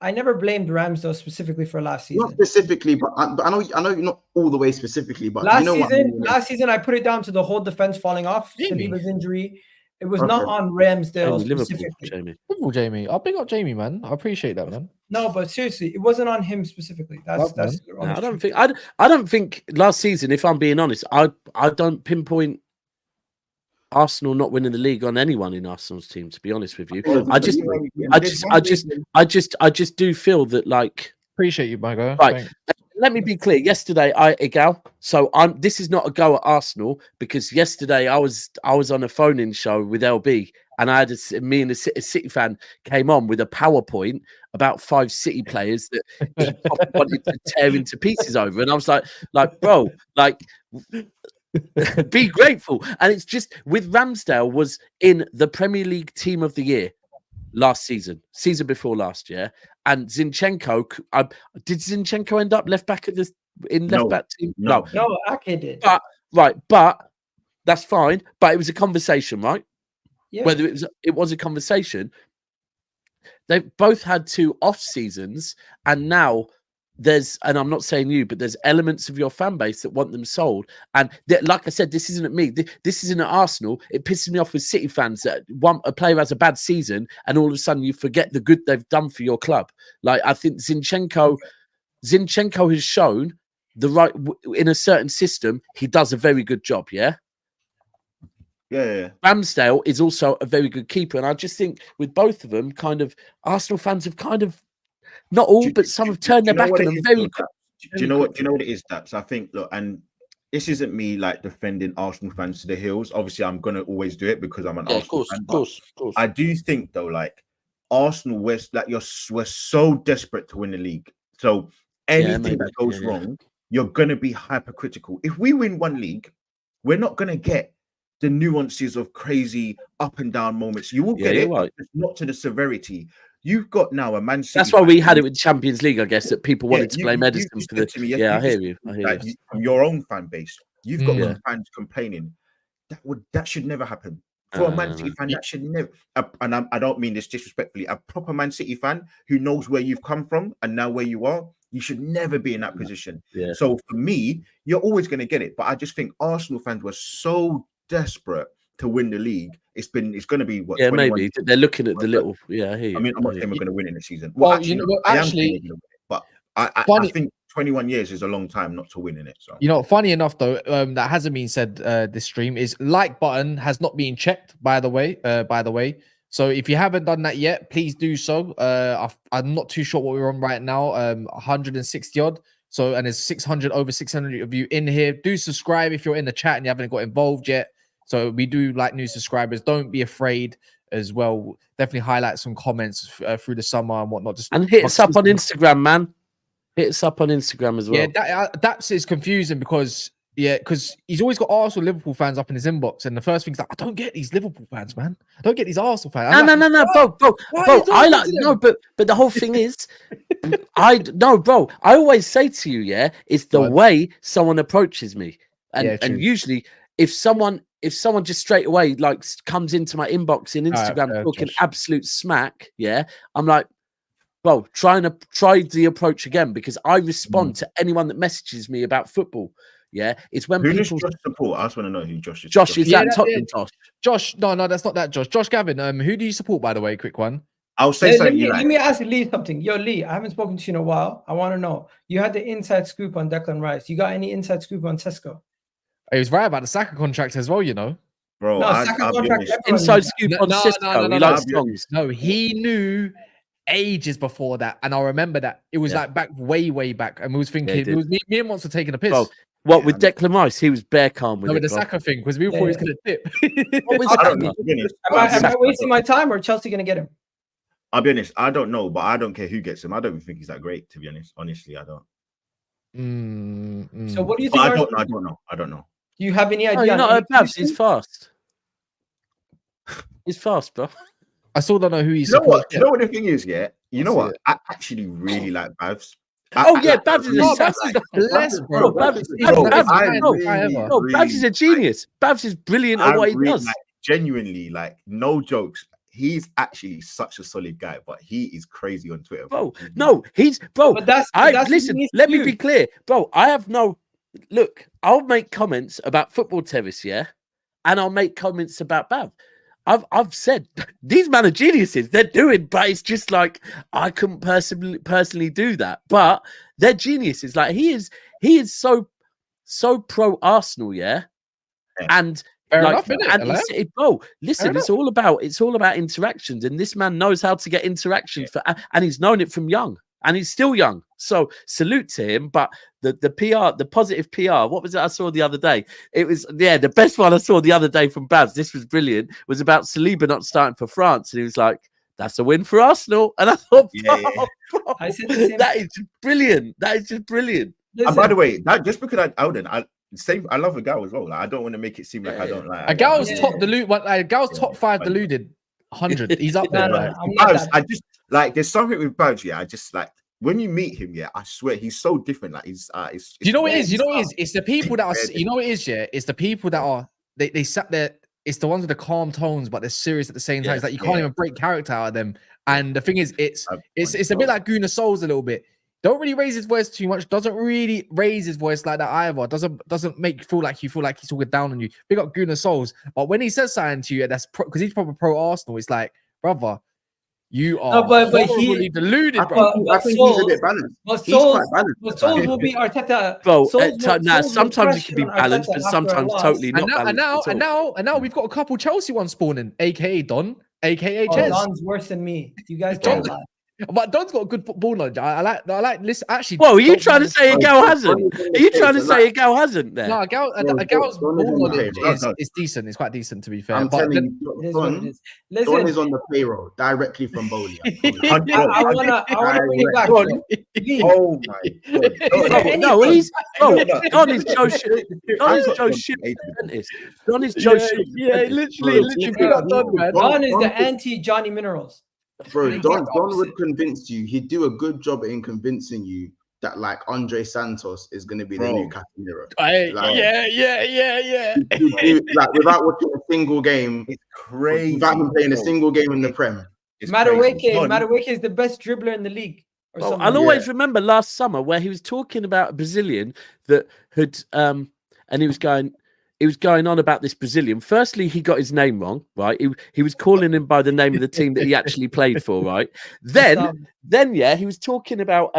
I never blamed Ramsdale specifically for last season. Not specifically, but I know you're not all the way specifically, but last you know season, what I mean. Last season, I put it down to the whole defense falling off, Saliba's injury. It was Okay. not on Ramsdale Liverpool, specifically. Jamie. I'll big up Jamie, man. I appreciate that, man. No, but seriously, it wasn't on him specifically. That's No, I don't think last season, if I'm being honest, I don't pinpoint Arsenal not winning the league on anyone in Arsenal's team, to be honest with you. I just do feel that, like, Appreciate you, my guy. right. Thanks. Let me be clear. Yesterday, this is not a go at Arsenal, because yesterday I was on a phone-in show with LB, and I had me and a City fan came on with a PowerPoint about 5 City players that he wanted to tear into pieces over, and I was like, bro, like, be grateful. And it's just with Ramsdale was in the Premier League Team of the Year last season before last year, and Zinchenko. Did Zinchenko end up left back back team? No, Ake did. But that's fine. But it was a conversation, right? Yeah. Whether it was a conversation. They've both had 2 off seasons, and now and I'm not saying you, but there's elements of your fan base that want them sold. And like I said, this isn't at me. This isn't at Arsenal. It pisses me off with City fans that want a player has a bad season, and all of a sudden you forget the good they've done for your club. Like, I think Zinchenko has shown in a certain system, he does a very good job. Yeah. Ramsdale is also a very good keeper, and I just think with both of them, kind of Arsenal fans have kind of, not all, but some have turned their back on them very quick. Do you know what it is, Daps? I think, look, and this isn't me like defending Arsenal fans to the hills. Obviously, I'm gonna always do it because I'm an Arsenal fan. Of course. I do think though, like Arsenal, we're so desperate to win the league. So anything that goes wrong, you're gonna be hypercritical. If we win one league, we're not gonna get the nuances of crazy up and down moments. You will get it, but not to the severity. You've got now a Man City. That's why we had it with Champions League, I guess, that people wanted to blame Edison for the. I hear you. From your own fan base, you've got fans complaining. That should never happen. For a Man City fan, that should never. And I don't mean this disrespectfully. A proper Man City fan who knows where you've come from and now where you are, you should never be in that position. Yeah. So for me, you're always going to get it. But I just think Arsenal fans were so desperate to win the league. It's going to be what? Yeah, maybe they're looking at the little. Yeah, I hear you. I mean, I'm not saying we're going to win in the season. Well, I think 21 years is a long time not to win in it. So funny enough though, that hasn't been said. This stream is like button has not been checked. By the way, so if you haven't done that yet, please do so. I'm not too sure what we're on right now. 160 odd. So, and there's over 600 of you in here. Do subscribe if you're in the chat and you haven't got involved yet. So we do like new subscribers. Don't be afraid as well. Definitely highlight some comments through the summer and whatnot. And hit us up on Instagram, man. Hit us up on Instagram as well. Yeah, that's confusing because he's always got Arsenal, Liverpool fans up in his inbox, and the first thing's like, I don't get these Liverpool fans, man. I don't get these Arsenal fans. No, bro. I like but the whole thing is, I always say to you, it's the way someone approaches me, and usually if someone just straight away like comes into my inbox in Instagram talking absolute smack, I'm like, bro, try the approach again, because I respond to anyone that messages me about football. Yeah, it's when people support. I just want to know who Josh is. Josh is that Tottenham, Josh. Josh, no, that's not that Josh. Josh Gavin, who do you support, by the way? Quick one. I'll say something. Let me ask Lee something. Yo, Lee, I haven't spoken to you in a while. I want to know. You had the inside scoop on Declan Rice. You got any inside scoop on Tesco? He was right about the Saka contract as well, Bro, inside scoop on Cisco. No, he knew ages before that, and I remember that it was like back way back, and we was thinking it was me and Monster taking a piss. Bro, what with Declan Rice? He was bare calm with with the Saka thing, because we thought he was going to tip. Am I wasting my time, or Chelsea going to get him? I'll be honest, I don't know, but I don't care who gets him. I don't think he's that great, to be honest. Honestly, I don't. So what do you think? I don't know. Do you have any idea? Oh, you're not Babs. He's fast. He's fast, bro. I still don't know who he's. You know what? You know what the thing is? Yeah. You know what? I actually really like Babs. Babs is Babs is a genius. Babs is brilliant at what he does. Genuinely, like, no jokes. He's actually such a solid guy, but he is crazy on Twitter. Bro, no, he's bro. But listen, let me be clear, bro. I have no look. I'll make comments about football terrace, yeah, and I'll make comments about Bav. I've said these men are geniuses. They're doing, but it's just like I couldn't personally do that. But they're geniuses. Like he is so pro Arsenal, yeah, and. Fair like, enough, and bro, listen, it's all about interactions, and this man knows how to get interactions and he's known it from young, and he's still young. So salute to him. But the PR, the positive PR, what was it I saw the other day? It was the best one I saw the other day from Babs. This was brilliant. Was about Saliba not starting for France, and he was like, "That's a win for Arsenal." And I thought, bro, I said the same. that is brilliant. That is just brilliant. And by the way, that just because I love a gal as well. Like, I don't want to make it seem like I don't like a gal's top deluded. A gal's top 5 deluded 100. He's up there. I just like there's something with Babs. Yeah, I just like when you meet him. Yeah, I swear he's so different. Like he's. You know what it is? You know what it is? It's the people that are. You know what it is? Yeah, it's the people that are. They sat there. It's the ones with the calm tones, but they're serious at the same time. It's like you can't even break character out of them. And the thing is, it's a bit like Gunnar Souls a little bit. Don't really raise his voice too much. Doesn't really raise his voice like that either. Doesn't make you feel like he's talking down on you. Big up Gunnar Souls. But when he says something to you, that's because he's probably pro Arsenal. It's like, brother, you are horribly deluded, bro. I think he's a bit balanced. But Souls will be Arteta. Bro, sometimes it can be balanced, but sometimes totally not balanced. And now we've got a couple Chelsea ones spawning, aka Don, aka Ches. Don's worse than me. You guys don't lie. But Don's got a good football knowledge. I like. Listen, actually. Whoa, are you trying to say a gal hasn't? Are you trying to say a gal hasn't? There. No, a gal's ball knowledge is decent. It's quite decent, to be fair. I'm telling you, Don is on the payroll directly from Bowley. I want to bring it back. Oh my God! No, he's Don is Joe Shit. Don is Joe Shit. Don is Joe Shit. Yeah, literally. Don is the anti Johnny Minerals. Bro, Don would convince you. He'd do a good job in convincing you that like Andre Santos is going to be the new Casemiro. Yeah. Like without watching a single game, it's crazy. Without him playing a single game in the Prem. Madueke is the best dribbler in the league. I'll always remember last summer where he was talking about a Brazilian that had and he was going on about this Brazilian. Firstly, he got his name wrong, right? He was calling him by the name of the team that he actually played for, right? Then he was talking about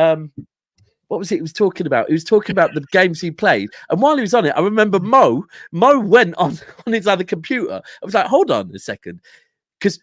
what was it he was talking about? He was talking about the games he played. And while he was on it, I remember Mo went on his other computer. I was like, hold on a second. Because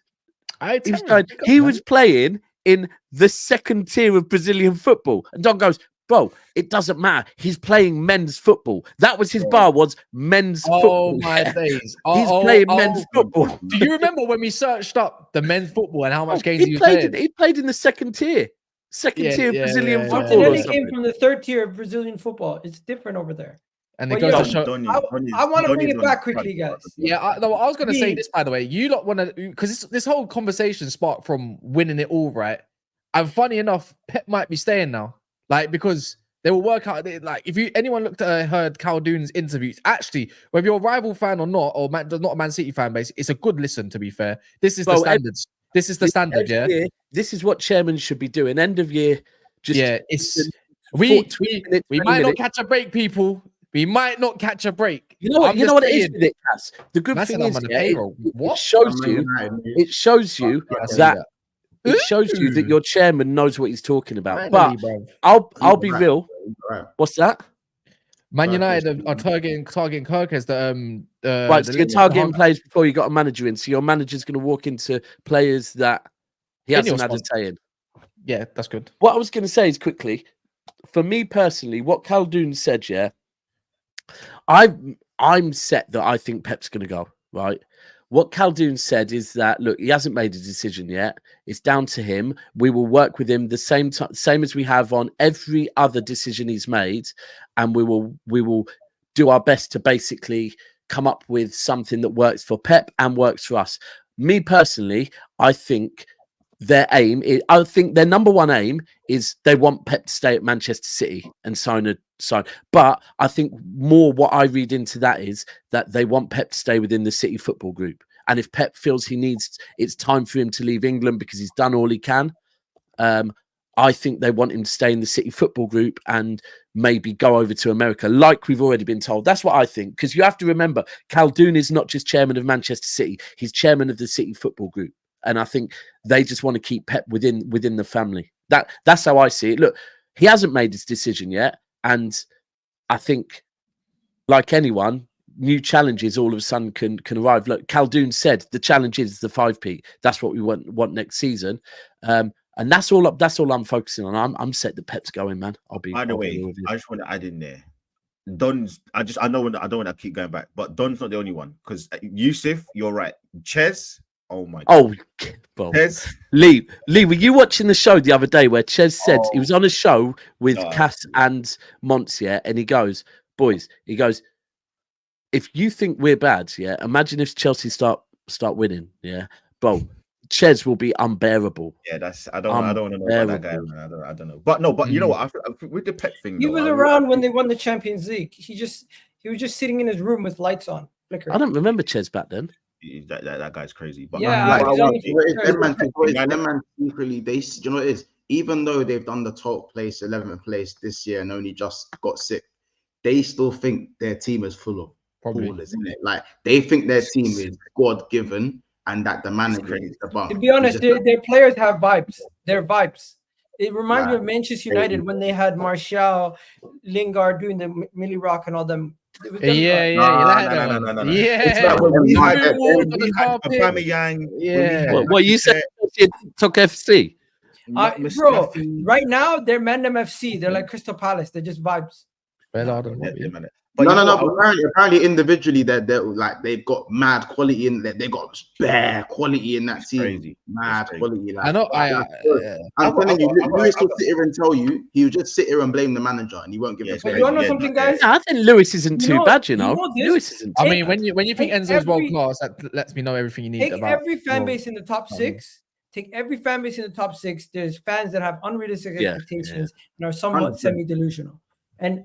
he was playing in the second tier of Brazilian football. And Don goes, bro, it doesn't matter. He's playing men's football. That was his bar, was men's football. Oh, my days. He's playing men's football. Do you remember when we searched up the men's football and how much games he played? He played in the second tier. Tier of Brazilian football. He came from the third tier of Brazilian football. It's different over there. And it goes to show. I want to bring it back quickly, guys. Yeah, I was going to say this, by the way. You lot want to, because this whole conversation sparked from winning it all, right? And funny enough, Pep might be staying now. Like, because they will work out. Like, if anyone heard Khaldoon's interviews, actually, whether you're a rival fan or not, or not a Man City fan base, it's a good listen. To be fair, this is the standards. This is the standard. Yeah, this is what chairman should be doing. End of year. We might not catch a break, people. We might not catch a break. You know what it is with it, Cass? The good thing is, it shows you that. It shows you that your chairman knows what he's talking about. But I'll be real. What's that? Man United are targeting Kirk as the right. So you're targeting players before you got a manager in. So your manager's going to walk into players that he hasn't had a say in. Yeah, that's good. What I was going to say is quickly, for me personally, what Khaldoon said, yeah, I'm set that I think Pep's going to go, right? what Khaldoon said is that, look, he hasn't made a decision yet. It's down to him. We will work with him the same as we have on every other decision he's made, and we will do our best to basically come up with something that works for Pep and works for us. Me personally, I think their number one aim is they want Pep to stay at Manchester City and sign. But I think more what I read into that is that they want Pep to stay within the City football group. And if Pep feels it's time for him to leave England because he's done all he can, I think they want him to stay in the City football group and maybe go over to America, like we've already been told. That's what I think. Because you have to remember, Khaldoon is not just chairman of Manchester City; he's chairman of the City football group. And I think they just want to keep Pep within the family. That's how I see it. Look, he hasn't made his decision yet, and I think, like anyone, new challenges all of a sudden can arrive. Look, Khaldoon said the challenge is the 5p. That's what we want next season. And that's all I'm focusing on. I'm set that Pep's going, man. By the way, I just want to add in there. Don's. I don't want to keep going back, but Don's not the only one, because Yusuf, you're right. Ches, oh my God. Well, Ches. Lee, were you watching the show the other day where Ches said he was on a show with Cass and Monts, yeah, and he goes, boys, if you think we're bad, yeah, imagine if Chelsea start winning, yeah, bro. Ches will be unbearable. Yeah, I don't want to know about that guy, man. I don't know. But you know what? I with the Pep thing, he was around when they won the Champions League. He was just sitting in his room with lights on, flickering. I don't remember Ches back then. That guy's crazy. But yeah, them man secretly, do you know what it is? Even though they've done the 12th place, 11th place this year and only just got sick, they still think their team is full of ballers, isn't it? Like they think their team is God given. And that the manager is above. To be honest, their players have vibes. They're vibes. It reminds me of Manchester United when they had Martial, Lingard doing the Millie Rock and all them. No. It's like when we had Aubameyang. Yeah. What you said? Took FC. Bro, right now they're Mandem FC. They're like Crystal Palace. They're just vibes. But apparently individually they're like they've got mad quality in that. They've got bare quality in that team. Crazy. Mad quality. Like, I know. I'm telling you, Lewis will sit here and tell you he'll just sit here and blame the manager and he won't give a. You want to know something, guys? I think Lewis isn't too bad, you know. Lewis isn't. I mean, when you think Enzo's world class, that lets me know everything you need about. Every fan base in the top six. Take every fan base in the top six. There's fans that have unrealistic expectations and are somewhat semi-delusional. And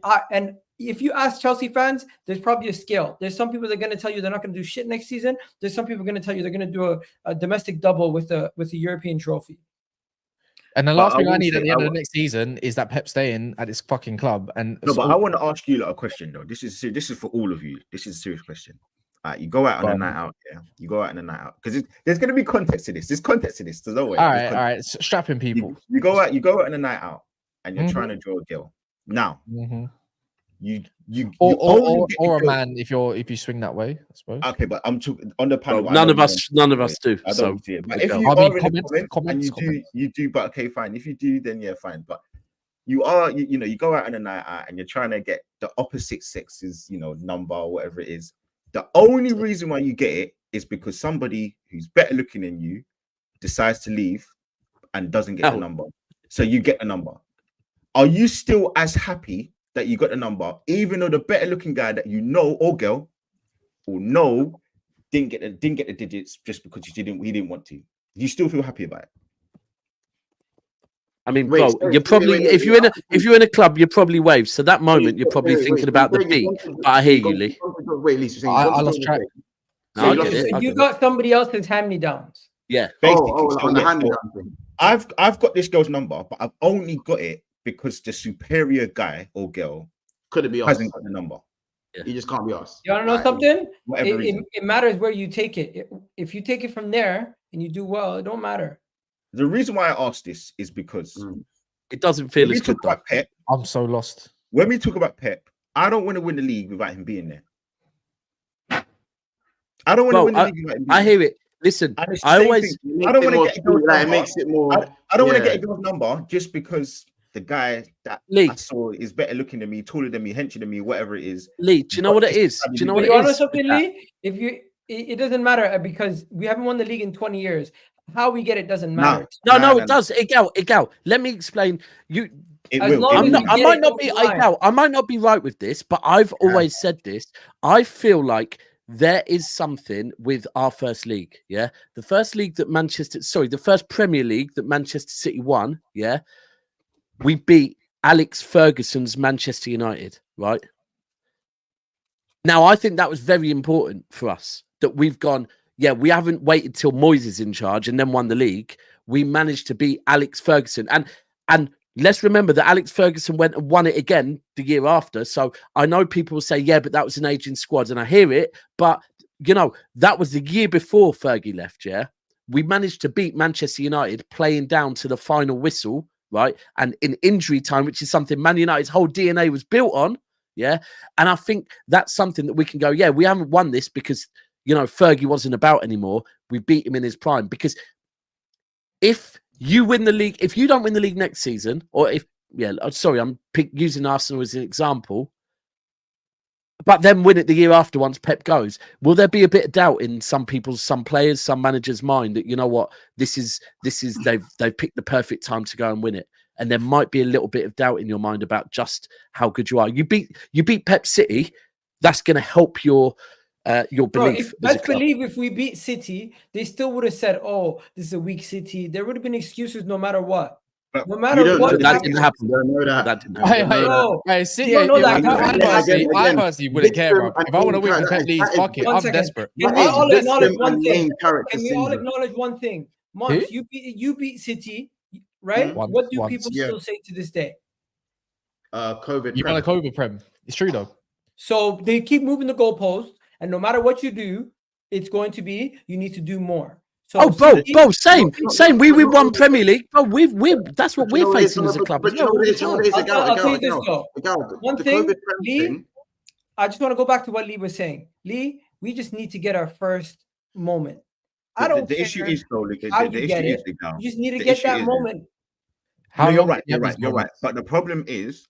if you ask Chelsea fans, there's probably a scale. There's some people that are going to tell you they're not going to do shit next season. There's some people going to tell you they're going to do a domestic double with a European trophy. And the last thing I need at the end of the next season is that Pep staying at this fucking club. And no, but I want to ask you a question though. This is for all of you. This is a serious question. You go out on a night out, yeah. You go out on a night out because there's going to be context to this. There's context to this. There's no way. All right. Strapping people. You go out on a night out, and you're trying to draw a girl. Now, or a man if you swing that way, I suppose. Okay, but I'm talking on the panel. Well, none of us do. I don't see it. But if you comments, you do. But okay, fine. If you do, then yeah, fine. But you go out on a night out and you're trying to get the opposite sex's, number or whatever it is. The only reason why you get it is because somebody who's better looking than you decides to leave and doesn't get the number. So you get the number. Are you still as happy that you got the number, even though the better looking guy that you know or girl or no didn't get the digits just because he didn't want to? You still feel happy about it? I mean, bro, you're probably if you're in a club, you're probably waved. So that moment, you're probably thinking about the beat. But I hear you, Lee. Wait, Lee. I lost track. So you got somebody else's hand-me-downs. Yeah. On the hand-me-down thing. I've got this girl's number, but I've only got it because the superior guy or girl couldn't be hasn't got the number. Yeah. He just can't be us. You want to know something? It matters where you take it. If you take it from there and you do well, it don't matter. The reason why I asked this is because it doesn't feel as good. About Pep, I'm so lost. When we talk about Pep, I don't want to win the league without him being there. I don't want to win the league without him being I hear it. Listen, I always. I don't want to get it makes it more. I don't want to get a girl's number just because the guy that I saw is better looking than me, taller than me, henchier than me, whatever it is. Lee, do you know what it is? Do you know what it is? Something, Lee? it doesn't matter because we haven't won the league in 20 years. How we get it doesn't matter. No, it does. Igal, let me explain. I might not be right with this, but I've always said this. I feel like there is something with our first league. Yeah, the first Premier League that Manchester City won. Yeah, we beat Alex Ferguson's Manchester United. Right. Now, I think that was very important for us that we've gone. Yeah, we haven't waited till Moyes is in charge and then won the league. We managed to beat Alex Ferguson. And let's remember that Alex Ferguson went and won it again the year after. So I know people will say, yeah, but that was an aging squad. And I hear it. But, that was the year before Fergie left, yeah? We managed to beat Manchester United playing down to the final whistle, right? And in injury time, which is something Man United's whole DNA was built on, yeah? And I think that's something that we can go, yeah, we haven't won this because... Fergie wasn't about anymore. We beat him in his prime. Because if you win the league, if you don't win the league next season, or I'm using Arsenal as an example, but then win it the year after once Pep goes, will there be a bit of doubt in some players, some managers' mind that, you know what, this is they've picked the perfect time to go and win it? And there might be a little bit of doubt in your mind about just how good you are. You beat Pep City, that's going to help your belief. Let's believe if we beat City, they still would have said, "Oh, this is a weak City." There would have been excuses no matter what. No matter what. That didn't happen. That didn't happen. Hey, City. I personally wouldn't care, bro. If I want to win the Pep League, fuck it. I'm desperate. Can we all acknowledge one thing? Can we all acknowledge one thing? Mons, you beat City, right? What do people still say to this day? COVID. You want a COVID Prem? It's true though. So they keep moving the goalposts. And no matter what you do, it's going to be you need to do more. So, bro, same. We won Premier League, bro. That's what we're facing as a club. I'll tell you this though. One thing, Lee. I just want to go back to what Lee was saying. Lee, we just need to get our first moment. The issue is though. The issue is you just need to get that moment. You're right. But the problem is.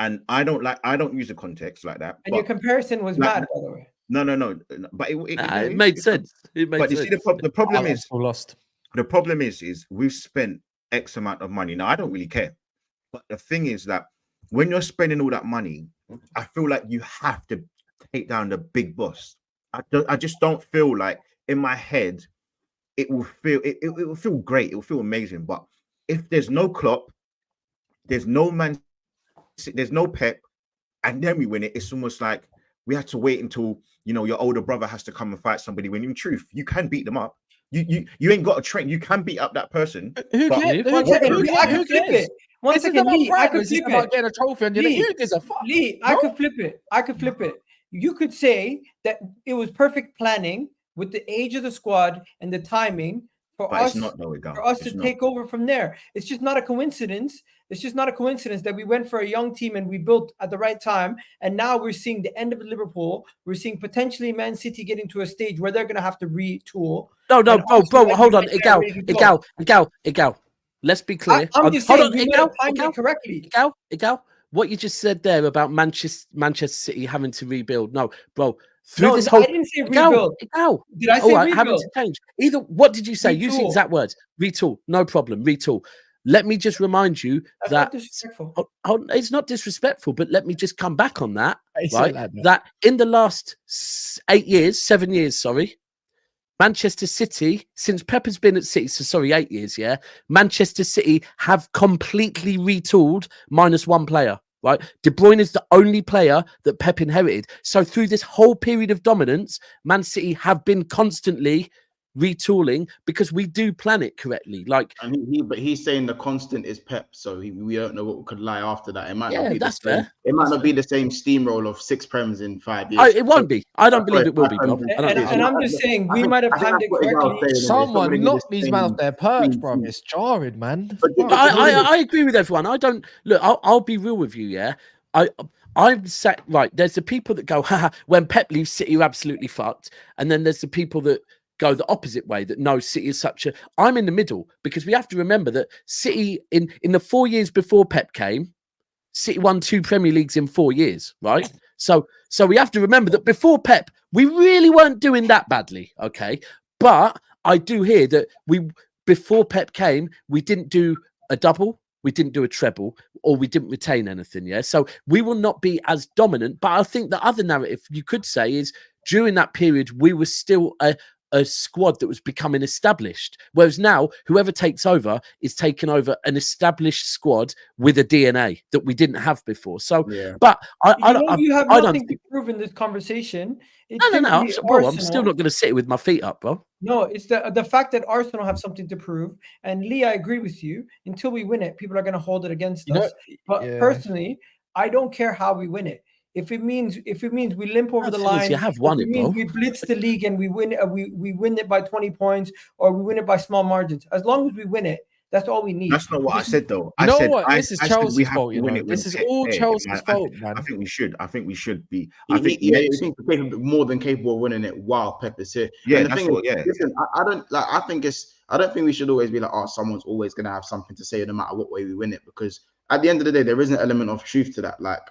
And I don't use the context like that. And your comparison was bad, by the way. No. But it made sense. But you see, the problem is lost. The problem is we've spent X amount of money. Now I don't really care. But the thing is that when you're spending all that money, I feel like you have to take down the big boss. I just don't feel like in my head it will feel it will feel great. It will feel amazing. But if there's no Klopp, there's no Man. There's no Pep, and then we win it. It's almost like we had to wait until your older brother has to come and fight somebody. When in truth, you can beat them up. You ain't got to train. You can beat up that person. Who cares? I can flip it. One second, Lee. I could flip it. Getting a trophy and Lee, I could flip it. I could flip it. You could say that it was perfect planning with the age of the squad and the timing for us to take over from there. It's just not a coincidence. It's just not a coincidence that we went for a young team and we built at the right time. And now we're seeing the end of Liverpool. We're seeing potentially Man City getting to a stage where they're going to have to retool. No, bro, hold on. Igal. Let's be clear. I'm just saying, we might have timed it correctly. Igal, what you just said there about Manchester City having to rebuild. No, bro. I didn't say rebuild. Did I say rebuild? Having to change. What did you say? Use the exact words. Retool. No problem. Retool. Let me just remind you that it's not disrespectful, but let me just come back on that. That in the last 7 years, Manchester City, since Pep has been at City, 8 years, yeah, Manchester City have completely retooled minus one player, right? De Bruyne is the only player that Pep inherited. So through this whole period of dominance, Man City have been constantly retooling because we do plan it correctly. But he's saying the constant is Pep, so we don't know what could lie after that. It might not be that's fair. It might not be the same steamroll of 6 Prems in 5 years. It won't be. I don't believe it will be, bro. And I'm just saying we might have timed it correctly. Someone knocked these men off their perch, bro. It's jarring, man. I agree with everyone. I don't look. I'll be real with you. Yeah, I'm sat right. There's the people that go, haha, when Pep leaves City, you're absolutely fucked, and then there's the people that go the opposite way, that no, City is such a... I'm in the middle, because we have to remember that City, in the 4 years before Pep came, City won 2 Premier Leagues in 4 years, right? So we have to remember that before Pep, we really weren't doing that badly, okay? But I do hear that before Pep came, we didn't do a double, we didn't do a treble, or we didn't retain anything, yeah? So we will not be as dominant. But I think the other narrative you could say is during that period, we were still a squad that was becoming established. Whereas now, whoever takes over is taking over an established squad with a DNA that we didn't have before. So, but you have nothing to prove in this conversation. No. I'm still not going to sit with my feet up, bro. No, it's the fact that Arsenal have something to prove. And Lee, I agree with you. Until we win it, people are going to hold it against us. But personally, I don't care how we win it. If it means we limp over the line, you have won it, bro. We blitz the league and we win it by 20 points, or we win it by small margins. As long as we win it, that's all we need. That's not what I said, though. This is Chelsea's fault. This is all Chelsea's fault, man. I think we should be. I think we're more than capable of winning it while Pep is here. Yeah, that's what. Yeah. Listen, I don't think we should always be like, oh, someone's always going to have something to say no matter what way we win it, because at the end of the day, there is an element of truth to that. Like,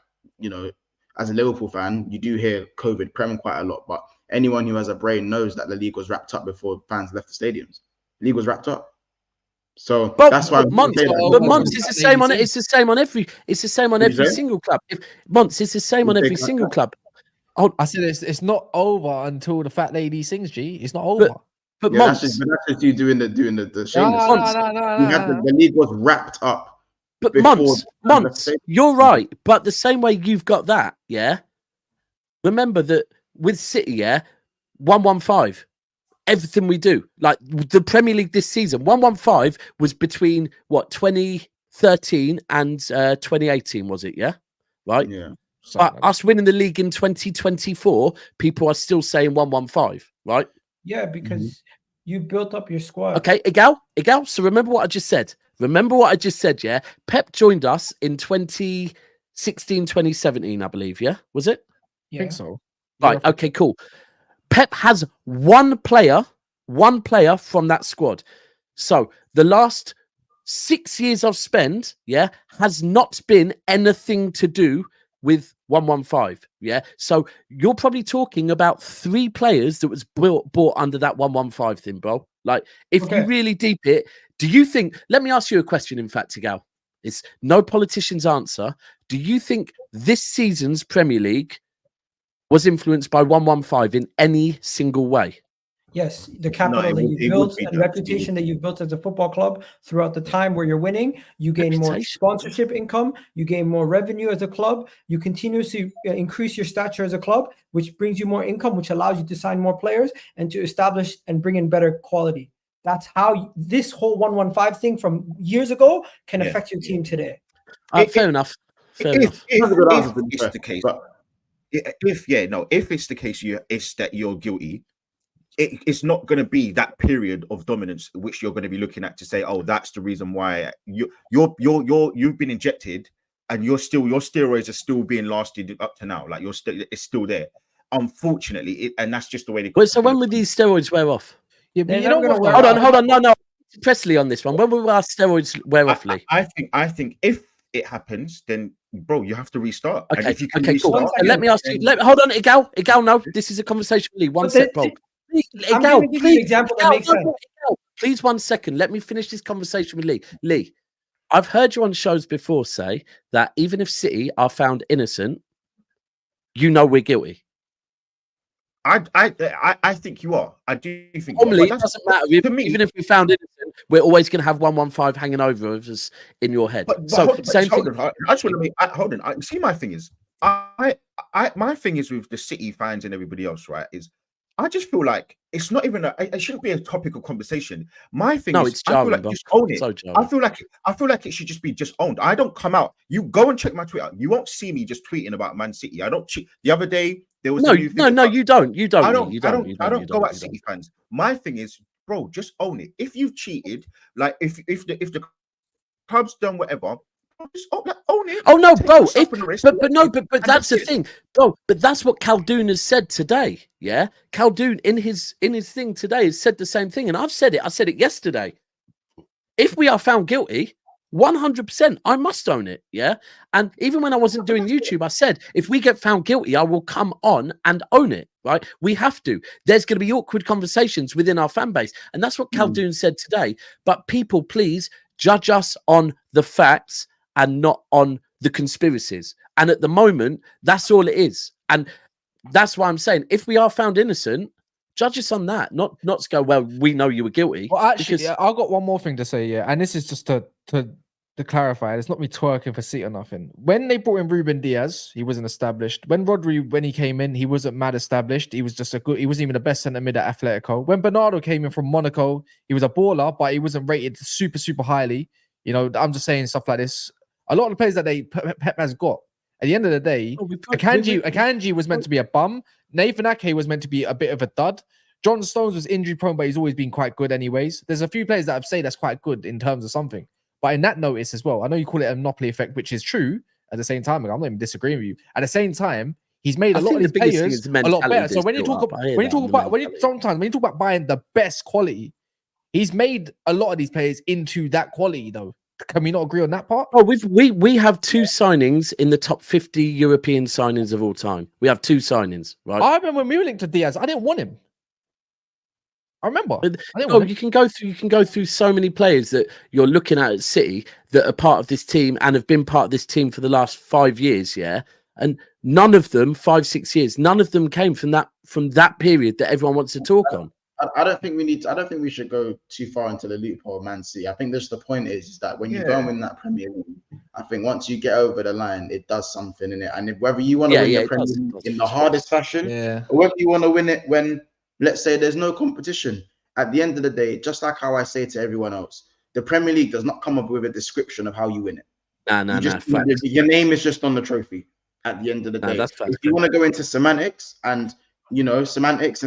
as a Liverpool fan, you do hear COVID Prem quite a lot, but anyone who has a brain knows that the league was wrapped up before fans left the stadiums. The league was wrapped up. So that's why Months is the same on it. It's the same on every. It's the same on every single club. It's the same on every single club. I said it's not over until the fat lady sings. G, it's not over. But that's just you doing the shameless. The league was wrapped up. But months. You're right. But the same way you've got that, yeah. Remember that with City, 1-1-5. Everything we do, like the Premier League this season, 1-1-5 was between 2013 and 2018, was it? Yeah, right. Yeah. But us winning the league in 2024, people are still saying 1-1-5, right? Yeah, because you built up your squad. Okay, Igal. So remember what I just said. Yeah, Pep joined us in 2016, 2017, I believe. Yeah, was it? Yeah. I think so. Right. Okay. Cool. Pep has one player from that squad. So the last 6 years I've spent, has not been anything to do with 1-1-5. Yeah. So you're probably talking about 3 players that was bought under that 1-1-5 thing, bro. Like, if you really deep it, do you think, let me ask you a question, in fact, Tigal. It's no politician's answer. Do you think this season's Premier League was influenced by 1-1-5 in any single way? Yes, the capital that you've built and reputation that you've built as a football club throughout the time where you're winning, you gain more sponsorship income, you gain more revenue as a club, you continuously increase your stature as a club, which brings you more income, which allows you to sign more players and to establish and bring in better quality. That's how this whole 1-1-5 thing from years ago can affect your team today. Fair enough. If it's the case, if it's the case, it's that you're guilty. It's not going to be that period of dominance which you're going to be looking at to say, oh, that's the reason why you've been injected and your steroids are still being lasted up to now. Like it's still there. Unfortunately, and that's just the way. So when will these steroids wear off? Yeah, but you don't hold on. No. Presley on this one. When will our steroids wear off, Lee? I think if it happens, then bro, you have to restart. Okay, and if you can cool. And let me ask you. Hold on, Igal. No, this is a conversation with Lee. One sec, bro. I'm going to give you an example that makes sense. Please, 1 second. Let me finish this conversation with Lee. Lee, I've heard you on shows before say that even if City are found innocent, we're guilty. I think you are. I do think. Normally, it doesn't matter. Even if we found innocent, we're always going to have 1-1-5 hanging over us in your head. Same thing. I just want to make. Hold on. See, my thing is, my thing is with the City fans and everybody else, right? Is I just feel like it's not even it shouldn't be a topic of conversation. My thing is, I feel like just own it. I feel like it should just be owned. I don't come out. You go and check my Twitter. You won't see me just tweeting about Man City. I don't cheat. The other day there was you don't. I don't go at City fans. My thing is, bro, just own it. If you've cheated, like if the club's done whatever. Just own it. Oh no, bro! But that's the thing, bro. But that's what Khaldoon has said today. Yeah, Khaldoon in his thing today has said the same thing, and I've said it. I said it yesterday. If we are found guilty, 100%. I must own it. Yeah. And even when I wasn't doing YouTube, I said, if we get found guilty, I will come on and own it. Right. We have to. There's going to be awkward conversations within our fan base. And that's what Khaldoon said today. But people, please judge us on the facts and not on the conspiracies. And at the moment, that's all it is. And that's why I'm saying, if we are found innocent, judge us on that, not to go, well, we know you were guilty. Well, actually, yeah, I've got one more thing to say, yeah, and this is just to clarify. It's not me twerking for seat or nothing. When they brought in Ruben Diaz, he wasn't established. When Rodri, when he came in, he wasn't mad established. He was just he wasn't even the best centre mid at Atletico. When Bernardo came in from Monaco, he was a baller, but he wasn't rated super, super highly. You know, I'm just saying stuff like this. A lot of the players that Pep has got, at the end of the day, Akanji was meant to be a bum. Nathan Ake was meant to be a bit of a dud. John Stones was injury prone, but he's always been quite good anyways. There's a few players that I've said that's quite good in terms of something. But in that notice as well, I know you call it a monopoly effect, which is true. At the same time, I'm not even disagreeing with you. At the same time, he's made a lot of these players a lot better. So when you talk about buying the best quality, he's made a lot of these players into that quality, though. Can we not agree on that part? Oh, we have 2 signings in the top 50 European signings of all time. We have 2 signings, right? I remember when we were linked to Diaz, I didn't want him. I remember. You can go through so many players that you're looking at City that are part of this team and have been part of this team for the last 5 years, yeah. And none of them, 5-6 years, none of them came from that period that everyone wants to talk on. I don't think we should go too far into the loophole of Man City. I think just the point is that when you go and win that Premier League, I think once you get over the line, it does something in it. And whether you want to win the Premier League in the hardest fashion, or whether you want to win it when, let's say, there's no competition, at the end of the day, just like how I say to everyone else, the Premier League does not come up with a description of how you win it. No. Your name is just on the trophy at the end of the day. If you want to go into semantics and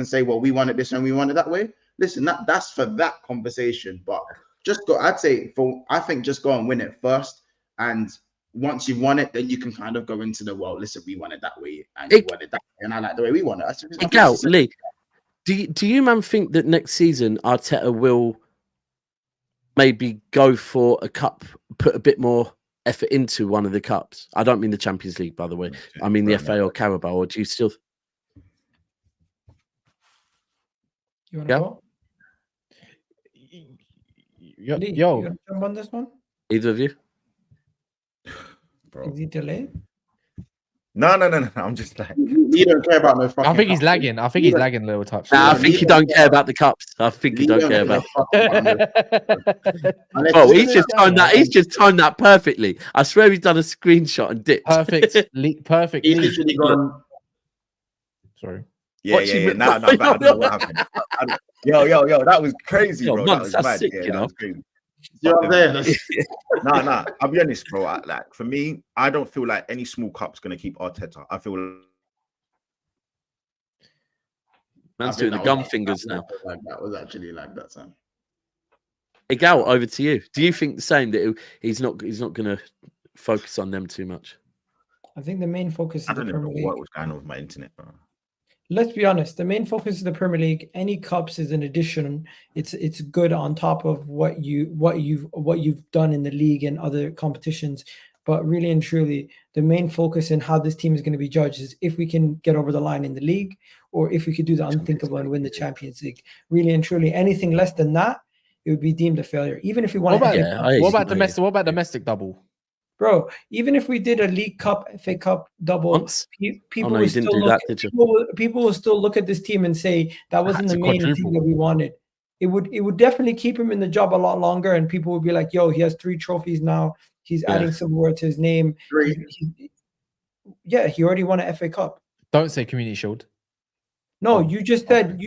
say, well, we want it this and we want it that way. Listen, that's for that conversation. But just go, I think just go and win it first. And once you've won it, then you can kind of go into the, well, listen, we want it that way. And you want it that way. And I like the way we want it. Lee, do you, man, think that next season Arteta will maybe go for a cup, put a bit more effort into one of the cups? I don't mean the Champions League, by the way. I mean the FA or Carabao. Or do you still... You want to go? Yo, you want to jump on this one? Either of you? Bro. Is he delayed? No. I'm just like, you don't care about no fucking. I think he's lagging. I think he's lagging a little touch. Nah, I think you don't care about the cups. I think you don't care about. Oh, he's just timed that perfectly. I swear he's done a screenshot and dipped. Perfect. He's literally gone. Sorry. Yeah. No, I don't know what happened. Yo, that was crazy, bro. That was mad. Sick, that was crazy. You're there. Nah. I'll be honest, bro. Like for me, I don't feel like any small cup's gonna keep Arteta. I feel man's doing the gum fingers now. That was actually like that time. Hey, Gal, over to you. Do you think the same, that he's not going to focus on them too much? I think the main focus is the Premier League. What was going on with my internet, bro? Let's be honest. The main focus is the Premier League. Any cups is an addition. It's good on top of what you've done in the league and other competitions. But really and truly, the main focus in how this team is going to be judged is if we can get over the line in the league, or if we could do the unthinkable and win the Champions League. Really and truly, anything less than that, it would be deemed a failure. Even if we want what about domestic double? Bro, even if we did a League Cup, FA Cup double, people will still look at this team and say that wasn't the main thing that we wanted. It would definitely keep him in the job a lot longer, and people would be like, "Yo, he has 3 trophies now. He's adding some word to his name." He already won an FA Cup. Don't say Community Shield. No, you just said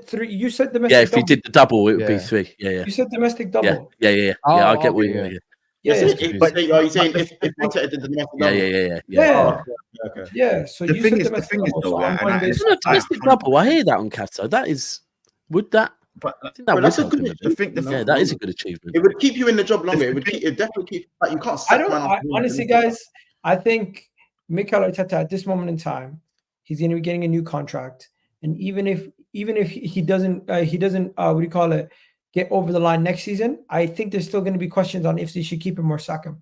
3. You said domestic. Yeah, if he did the double, it would be 3. Yeah. You said domestic double. Yeah. I get what you mean. But are you saying if Arteta did the domestic double? Yeah. Okay. Yeah. So the you thing said is, domestic though, double. It's not a domestic double. I hear that on Cato. That is. Would that? But that's a good achievement. That is a good achievement. It would keep you in the job longer. It definitely keep. Like, you can't. Honestly, guys, I think Mikel Arteta at this moment in time, he's going to be getting a new contract, and even if he doesn't, what do you call it? get over the line next season, I think there's still going to be questions on if they should keep him or sack him.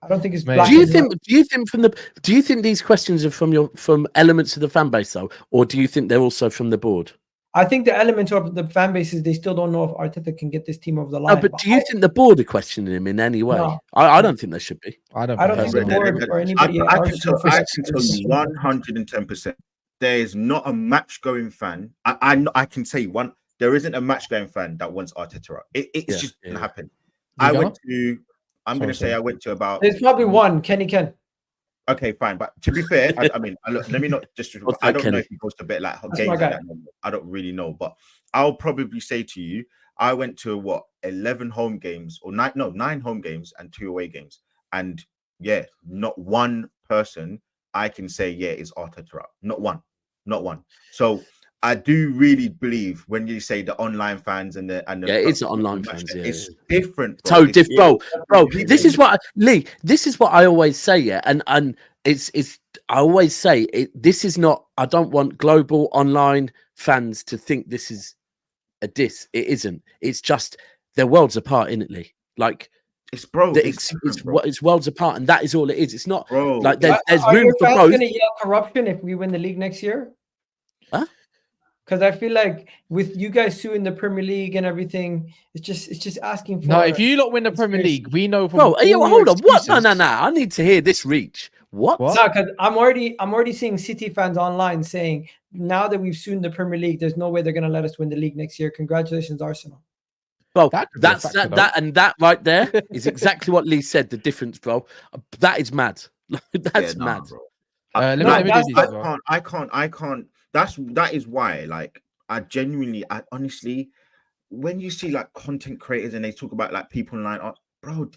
I don't think it's black. Do you think these questions are from elements of the fan base though, or do you think they're also from the board? I think the element of the fan base is they still don't know if Arteta can get this team over the line. No, but do you think the board are questioning him in any way? No. I don't think they should be. I don't think the board or anybody. I can tell you 110%. There is not a match going fan. I can say one. There isn't a match going fan that wants Arteta out. It's just gonna happen. I'm going to say I went to about. There's probably one, Kenny Ken. Okay, fine, but to be fair, I mean, look, let me not just. I don't know if he goes to bet like games like that. I don't really know, but I'll probably say to you, I went to 11 home games or 9 home games and 2 away games, and yeah, not one person I can say is Arteta out. Not one. So I do really believe when you say the online fans and the it's the online fans. It's different. Bro. So different, bro. This is what Lee. This is what I always say. Yeah, and it's. I always say this is not. I don't want global online fans to think this is a diss. It isn't. It's just they're worlds apart, isn't it, Lee? Like. It's worlds apart, and that is all it is. It's not like there's room for both. Going to yell corruption if we win the league next year? Huh? Because I feel like with you guys suing the Premier League and everything, it's just asking for. No, if you lot win the Premier League, we know. Bro, hold on. What? No. I need to hear this reach. What? No, because I'm already seeing City fans online saying now that we've sued the Premier League, there's no way they're going to let us win the league next year. Congratulations, Arsenal. Bro, that right there is exactly what Lee said. The difference, bro. That is mad. That's mad. Bro. I can't. That is why, like, I honestly, when you see like content creators and they talk about like people online, bro,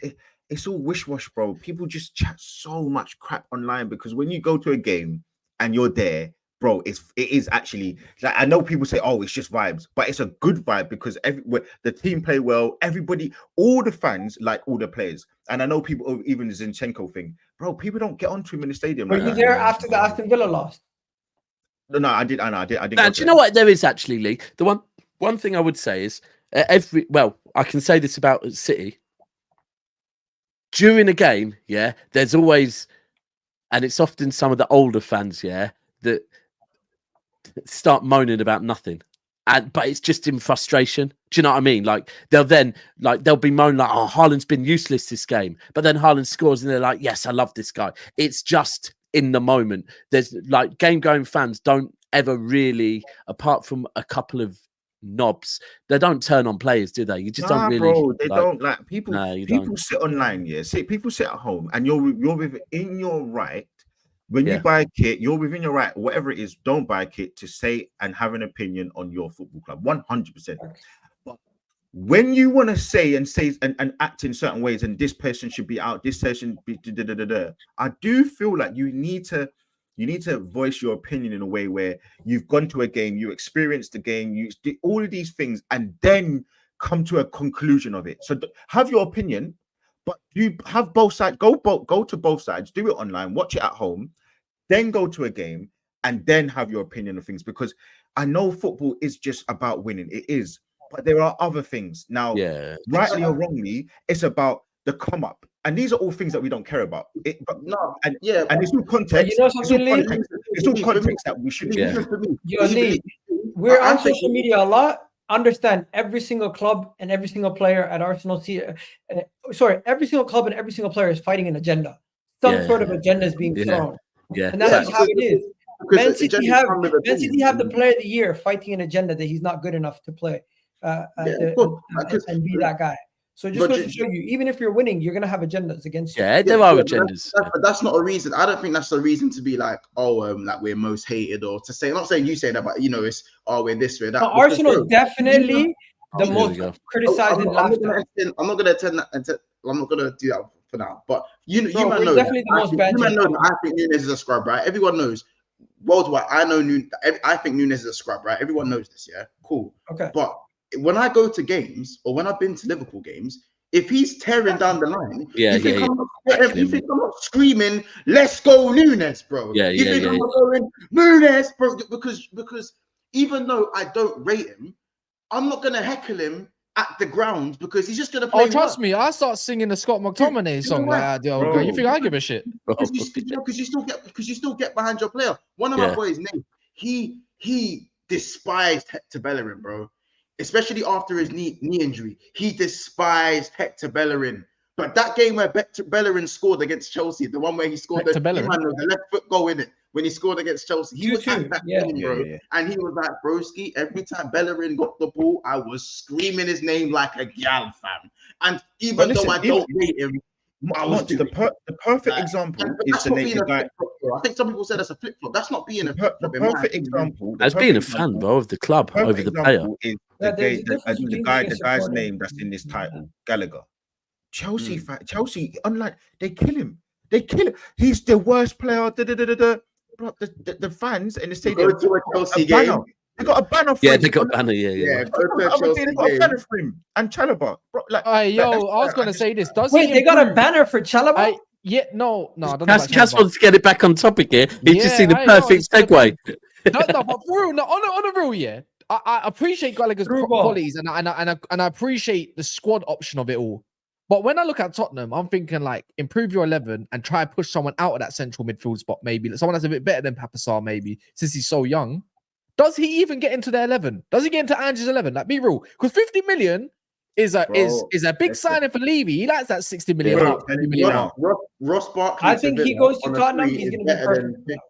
it's all wish-wash, bro. People just chat so much crap online because when you go to a game and you're there, bro, it is actually like, I know people say, oh, it's just vibes, but it's a good vibe because the team play well, everybody, all the fans like all the players. And I know people, even the Zinchenko thing, bro, people don't get onto him in the stadium. Were you there after the Aston Villa loss? No, I did. I did. Now, do you know what there is actually, Lee? The one thing I would say is I can say this about City. During a game, there's always, and it's often some of the older fans, that start moaning about nothing, but it's just in frustration. Do you know what I mean? Like they'll be moaning like, "Oh, Haaland's been useless this game," but then Haaland scores, and they're like, "Yes, I love this guy." It's just in the moment. There's like game-going fans don't ever really, apart from a couple of knobs, they don't turn on players, do they? You just don't really. Bro, they don't like people. People sit online, people sit at home, and you're within your right. When you buy a kit, you're within your right, whatever it is, don't buy a kit to say and have an opinion on your football club, 100%. But when you want to say and act in certain ways, and this person should be out, this person be I do feel like you need to voice your opinion in a way where you've gone to a game, you experienced the game, you did all of these things, and then come to a conclusion of it. So have your opinion, but you have both sides. Go to both sides. Do it online. Watch it at home. Then go to a game and then have your opinion of things. Because I know football is just about winning. It is, but there are other things. Now, rightly or wrongly, it's about the come up, and these are all things that we don't care about. And it's all context. You know something, it's all context that we should. We're on social media a lot. Understand every single club and every single player at Arsenal. Every single club and every single player is fighting an agenda. Some sort of agenda is being thrown. And that's how it is. Man City have the player of the year fighting an agenda that he's not good enough to play and be that guy. So just goes to show you, even if you're winning, you're gonna have agendas against you. Yeah, there are agendas. But that's not a reason. I don't think that's a reason to be like, like we're most hated, or to say. I'm not saying you say that, but it's we're this, we're that. But Arsenal is definitely the most criticized. I'm not gonna attend that. I'm not gonna do that for now. But you man know definitely the most bad. I think Núñez is a scrub, right? Everyone knows worldwide. I know I think Núñez is a scrub, right? Everyone knows this. Yeah, cool. Okay. But when I go to games, or when I've been to Liverpool games, if he's tearing down the line, you think I'm not screaming, "Let's go, Núñez, bro"? You think I'm not going, "Núñez, bro"? Because even though I don't rate him, I'm not gonna heckle him at the ground because he's just going to play. Oh, trust me, I start singing the Scott McTominay song. Like, yo, you think I give a shit? Because you still get behind your player. One of my boys, Nate, he despised Hector Bellerin, bro. Especially after his knee injury. He despised Hector Bellerin. But that game where Bellerin scored against Chelsea, the one where he scored the left foot goal in it, when he scored against Chelsea, he was at that game, bro. And he was like, broski, every time Bellerin got the ball, I was screaming his name like a gal, fam. And even though I don't rate him, the perfect example is the guy. I think some people said that's a flip flop. That's not being a flip flop. The perfect example. That's being a fan, bro, of the club over the player. Is the guy's name that's in this title, Gallagher. Chelsea, unlike they kill him. He's the worst player. The fans in the stadium. Go to a Chelsea game. They got a banner for him. Yeah, they got a banner. Yeah. They got a banner for him and Chalobah. I was gonna say this. Wait, they got a banner for Chalobah? No. Cass wants to get it back on topic here. He's just seen the perfect segue. No, but for real, on a real, yeah. I appreciate Gallagher's qualities and I appreciate the squad option of it all. But when I look at Tottenham, I'm thinking like improve your 11 and try to push someone out of that central midfield spot. Maybe someone that's a bit better than Papasar, maybe since he's so young. Does he even get into their 11? Does he get into Ange's 11? Like, be real, because 50 million is a big signing for Levy. He likes that 60 million. Ross Barkley. I think he goes to Tottenham. He's going to be perfect.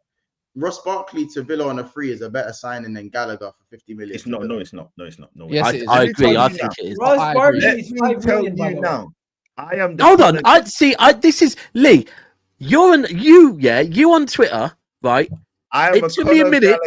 Ross Barkley to Villa on a free is a better signing than Gallagher for 50 million. It's not. No, it's not. No. Yes, it is. I agree. I think it is. Ross Barkley is Let me tell you now. I am. Hold on. This is Lee. You on Twitter, right? It took me a minute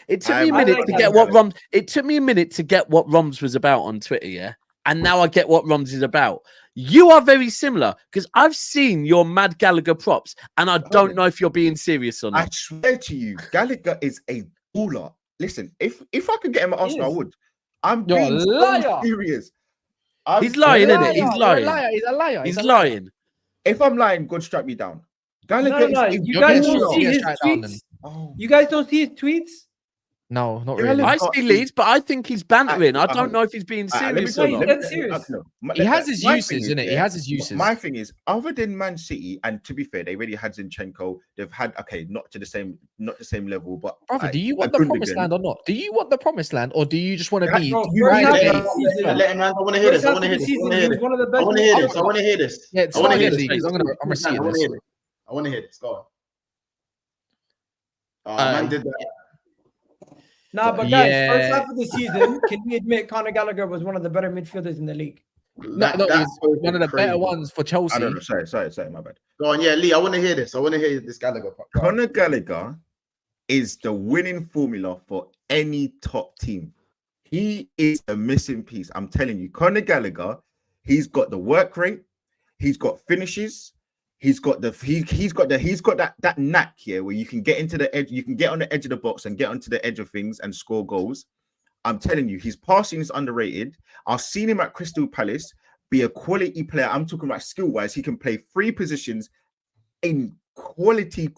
to get what Roms. It took me a minute to get what Roms was about on Twitter, yeah. And now I get what Roms is about. You are very similar because I've seen your mad Gallagher props, and I don't know if you're being serious or not. I swear to you, Gallagher is a baller. Listen, if I could get him at Arsenal, I would. I'm being so serious. He's lying, isn't it? He's lying. He's a liar. He's lying. If I'm lying, God strike me down. Gallagher You guys don't see his tweets? You guys don't see his tweets? No, not really. I see leads, but I think he's bantering. I don't know if he's being serious or not. He has his uses, isn't it? He has his uses. My thing is, other than Man City, and to be fair, they already had Zinchenko. They've had not the same level, but brother, do you want the promised land or not? Do you want the promised land, or do you just want to be? Let him land. I want to hear this. I want to hear this. I want to hear this. Yeah, I want to hear this. I'm receiving this. I want to hear this. Go on. Man did that. Nah, but guys, first half of the season, can we admit Conor Gallagher was one of the better midfielders in the league? No, he's one of the better ones for Chelsea. I don't know. Sorry, my bad. Go on, yeah, Lee. I want to hear this. I want to hear this Gallagher. Conor Gallagher is the winning formula for any top team. He is a missing piece. I'm telling you, Conor Gallagher. He's got the work rate. He's got finishes. He's got that knack here where you can get into the edge, you can get on the edge of the box and get onto the edge of things and score goals. I'm telling you, his passing is underrated. I've seen him at Crystal Palace be a quality player. I'm talking about skill-wise. He can play 3 positions in quality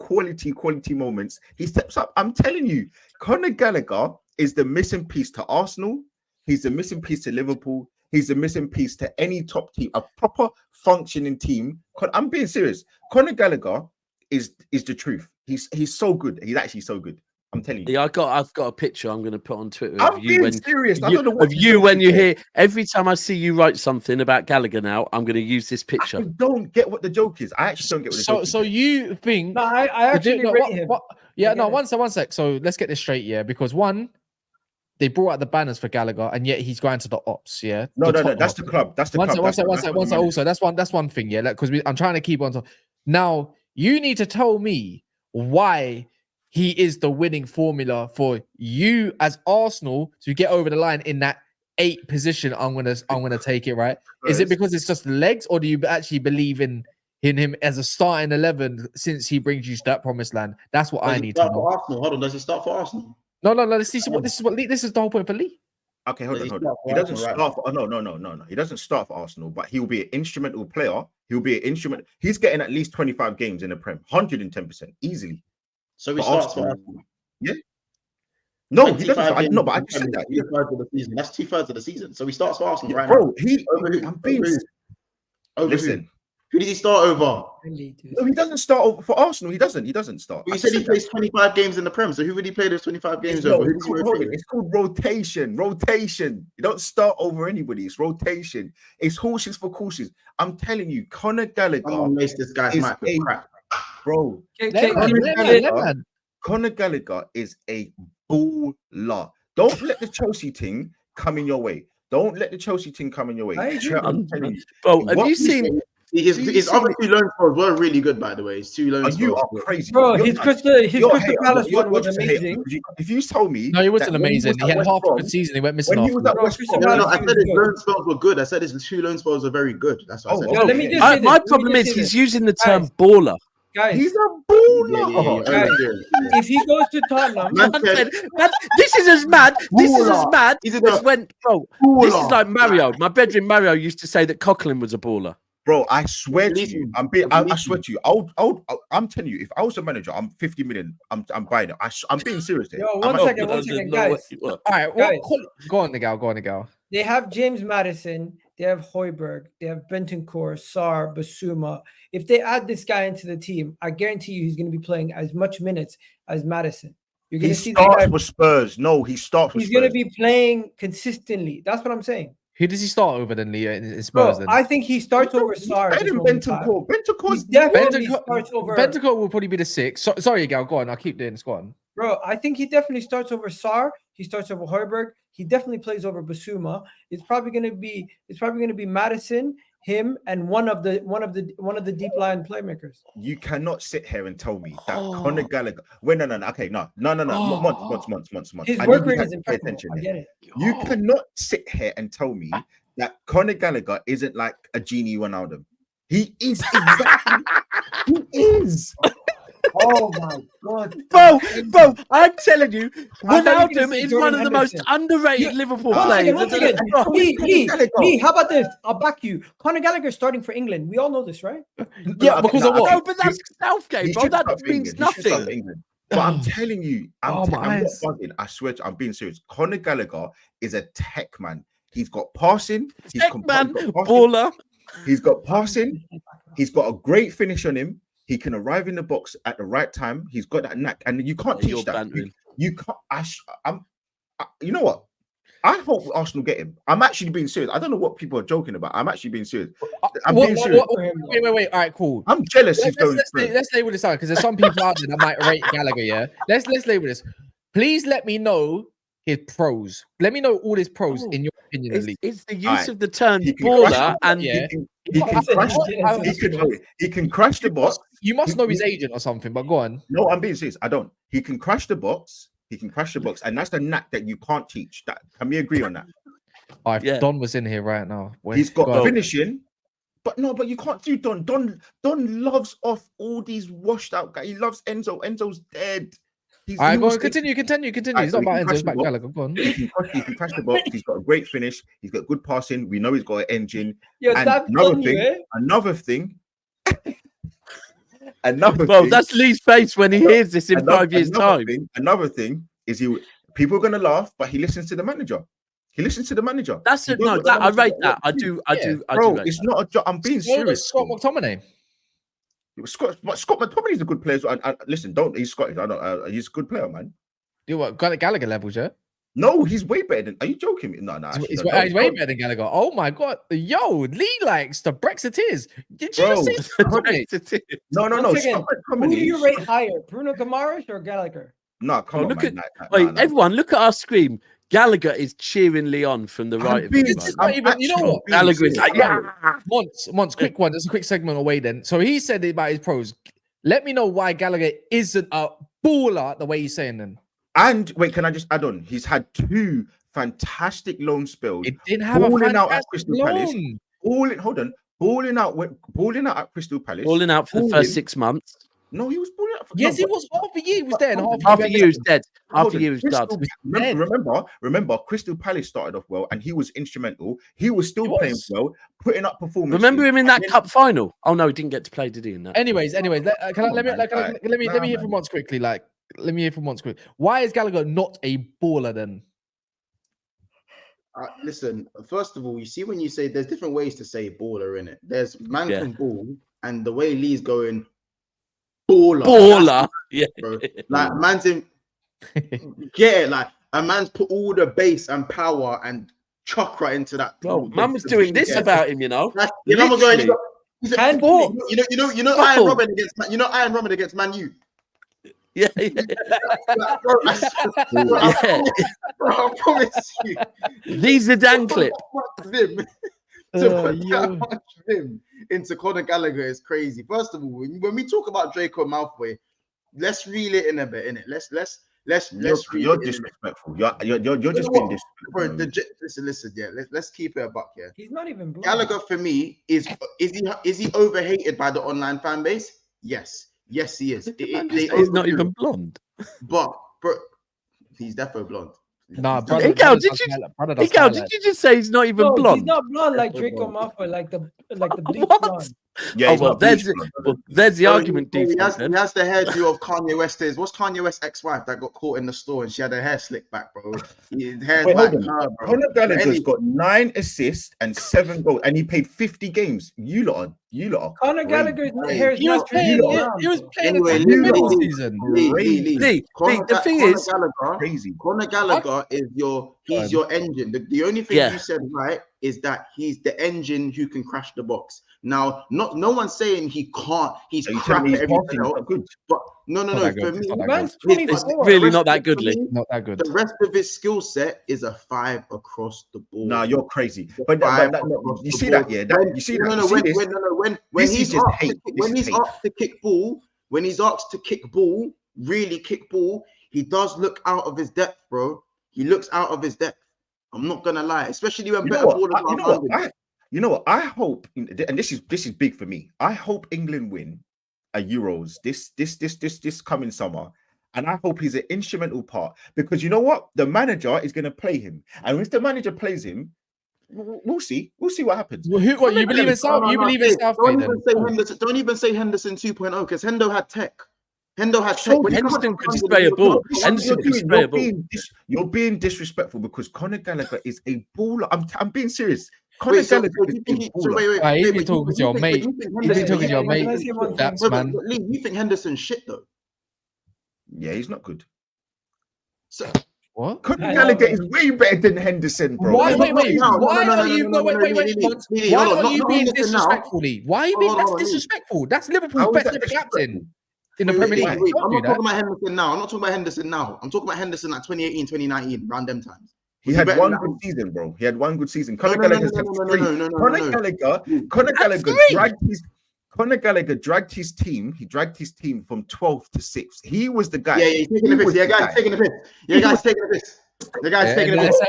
moments. He steps up. I'm telling you, Conor Gallagher is the missing piece to Arsenal. He's the missing piece to Liverpool. He's a missing piece to any top team, a proper functioning team. I'm being serious. Conor Gallagher is the truth. He's so good. He's actually so good. I'm telling you. Yeah, I've got a picture I'm going to put on Twitter of you. Serious. When you hear every time I see you write something about Gallagher now, I'm going to use this picture. I don't get what the joke is. I actually don't get what the joke is. So you think? No, I actually rate him. One sec. So let's get this straight, yeah. Because one, they brought out the banners for Gallagher, and yet he's going to the ops. Yeah, no, that's the club. That's the club. One sec. Also, that's one thing. Yeah, because I'm trying to keep on. Now you need to tell me why he is the winning formula for you as Arsenal to get over the line in that 8 position. I'm gonna take it right. Is it because it's just legs, or do you actually believe in him as a starting 11 since he brings you to that promised land? That's what I need to know. Arsenal. Hold on, does he start for Arsenal? No. This is the whole point for Lee. Okay, hold on. He doesn't start for. No. He doesn't start for Arsenal, but he'll be an instrumental player. He's getting at least 25 games in the Prem, 110% easily. So he starts for Arsenal. Yeah. No, he doesn't start. No, but I just said that. 2/3 of the season. That's 2/3 of the season. So he starts for Arsenal right bro, now. I'm being. Listen. Who did he start over? No, he doesn't start over for Arsenal. He doesn't start. You said he plays 25 games in the Prem. So who would he play those 25 games over? It's called rotation. Rotation. You don't start over anybody. It's rotation. It's horses for courses. I'm telling you, Conor Gallagher. Someone makes this guy's mic crap. Bro. Conor Gallagher is a baller. Don't let the Chelsea thing come in your way. Don't let the Chelsea thing come in your way. I'm telling you. Bro, have you seen? His other 2 loan spells were really good, by the way. His 2 loan spells. You are crazy, bro. His Crystal Palace one was amazing. If you told me, no, he wasn't amazing. He had half a good season. He went missing off. I said his loan spells were good. I said his 2 loan spells were very good. That's what I said. My problem is he's using the term baller. Guys, he's a baller. Guys, if he goes to Tottenham, this is as mad. This is as mad as when, bro. This is like Mario. My bedroom Mario used to say that Coughlin was a baller. Bro, I swear to you, I swear to you, I'm telling you, if I was a manager, I'm 50 million. I'm buying it. I'm being serious here. Yo, one second, guys. All right, guys. Go on, Nigel. They have James Maddison, they have Højbjerg, they have Bentancur, Sarr, Basuma. If they add this guy into the team, I guarantee you he's going to be playing as much minutes as Maddison. You're going to see the guy for Spurs. No, he starts with Spurs. He's going to be playing consistently. That's what I'm saying. Who does he start over then, Leah, in Spurs? Bro, I think he starts over Sarr. Bentancur definitely starts over. Bentancur will probably be the 6th. Sorry, Gal, go on. I'll keep doing this. Go on. Bro, I think he definitely starts over Sarr. He starts over Højbjerg. He definitely plays over Basuma. It's probably going to be Maddison, him, and one of the deep line playmakers. You cannot sit here and tell me that Conor Gallagher. Wait, no. Okay, no. Months. His work rate is impeccable. I get it. You cannot sit here and tell me that Conor Gallagher isn't like a Genie Ronaldo. He is exactly. He is. Oh my god, bro! I'm telling you, Ronaldo is one of the most underrated Liverpool players. Lee, how about this? I'll back you. Conor Gallagher is starting for England. We all know this, right? Yeah, because of what? No, but that's Southgate, bro. That means nothing. But I'm telling you, I'm not bugging. I swear, I'm being serious. Conor Gallagher is a tech man. He's got passing. Baller. He's got passing. He's got a great finish on him. He can arrive in the box at the right time. He's got that knack, and you can't teach that. You can't. You know what? I hope Arsenal get him. I'm actually being serious. I don't know what people are joking about. I'm actually being serious. Being serious. Wait. All right, cool. I'm jealous. Let's label this out because there's some people out there that might rate Gallagher. Yeah. Let's label this. Please let me know his pros. Let me know all his pros in your opinion. It's the use of the term baller and he can crash the box. You must know his agent or something, but go on. No, I'm being serious. I don't. He can crash the box. And that's the knack that you can't teach. Can we agree on that? Don was in here right now. He's got finishing, but you can't do Don. Don loves off all these washed out guys. He loves Enzo. Enzo's dead. All right, go on. Continue. It's not about Enzo. It's about Gallagher. Go on. He can crash the box. He's got a great finish. He's got good passing. We know he's got an engine. Another thing. Well, that's Lee's face when he hears this in 5 years' time. Another thing is people are gonna laugh, but he listens to the manager. That's it. No, I rate that. I do. Bro, it's not a job. I'm being serious. Scott McTominay. Scott McTominay's a good player. Listen, he's Scottish. He's a good player, man. You what? Gallagher levels, yeah? No, he's way better than. Are you joking? No. He's way better than Gallagher. Oh my god, yo, Lee likes the Brexiteers. Did you just say Brexiteers? No. Who do you rate higher, Bruno Guimaraes or Gallagher? No, come on, man. Everyone, look at our screen. Gallagher is cheering Leon from the right. You know what? Gallagher is like, Monts, quick one. There's a quick segment away then. So he said about his pros. Let me know why Gallagher isn't a baller the way he's saying them. And wait, can I just add on? He's had 2 fantastic loan spells. It didn't have balling out at Crystal Palace. Balling out at Crystal Palace. Balling out for the first 6 months. No, he was balling out. He was. Half a year he was there, and half a year he was dead. Half a year he was dead. Remember, Crystal Palace started off well, and he was instrumental. He was still playing well, putting up performances. Remember him in that cup final? Oh no, he didn't get to play, did he? In that. Anyways, let me hear from Monts quickly. Like, Let me hear from once quick. Why is Gallagher not a baller then? Listen, first of all, you see when you say there's different ways to say baller in it. There's man can ball, and the way Lee's going baller, yeah, bro. Like man's in, get it, like a man's put all the bass and power and chakra into that. Well, man was doing this about him, you know. You know, going. You know, Iron Robin against Man U. Yeah. Bro, I promise you. These are Dan clip. To put that much vim into Conor Gallagher is crazy. First of all, when we talk about Draco Malfoy, let's reel it in a bit, innit? Let's You're disrespectful. You're just being disrespectful. Listen, yeah. Let's keep it a buck here. He's not even blonde. Gallagher for me is he overhated by the online fan base? Yes, he is. He's not even blonde. But he's definitely blonde. Nah, brother. Did you just say he's not even blonde? He's not blonde like Draco Malfoy, like the bleach blonde. Yeah, there's the argument. He has the hairdo of Kanye West's. What's Kanye West's ex-wife that got caught in the store and she had her hair slicked back, bro? His hair's like her, bro. Conor Gallagher's got 9 assists and 7 goals, and he played 50 games. You lot are. Conor Gallagher's hair is he was playing the middle season. The thing is, crazy. Conor Gallagher is your engine. The only thing you said right is that he's the engine who can crash the box. Now, no one's saying he can't. He's crap at everything else. But no. For me, it's really not that good, Lee. Not that good. The rest of his skill set is a 5 across the board. Nah, you're crazy. But you see that, yeah? You see that? When he's asked to kick ball, really kick ball, he does look out of his depth, bro. He looks out of his depth. I'm not gonna lie, especially when better ballers are. You know what? I hope, and this is big for me. I hope England win a Euros this coming summer, and I hope he's an instrumental part, because you know what? The manager is going to play him, and if the manager plays him, we'll see what happens. Well, you believe in South? You believe in South? Don't even say Henderson 2.0, because Hendo had tech. Henderson could spray a ball. You're being disrespectful, because Conor Gallagher is a baller. I'm being serious. Conor Gallagher is a baller. He's been talking to your mate. He's been talking to your mate. That's man. Lee, you think Henderson's shit though? Yeah, he's not good. So what? Conor Gallagher is way better than Henderson, bro. Why are you being disrespectful, Lee? Why are you being disrespectful? That's Liverpool's best ever captain in the Premier League. I'm not talking about Henderson now. I'm talking about Henderson like 2018, 2019, around them times. He had one good season, bro. He had one good season. Conor Gallagher dragged his team. He dragged his team from 12th to 6th. He was the guy. Yeah, he's taking the piss. Yeah, guys taking the piss. The guy's taking the piss.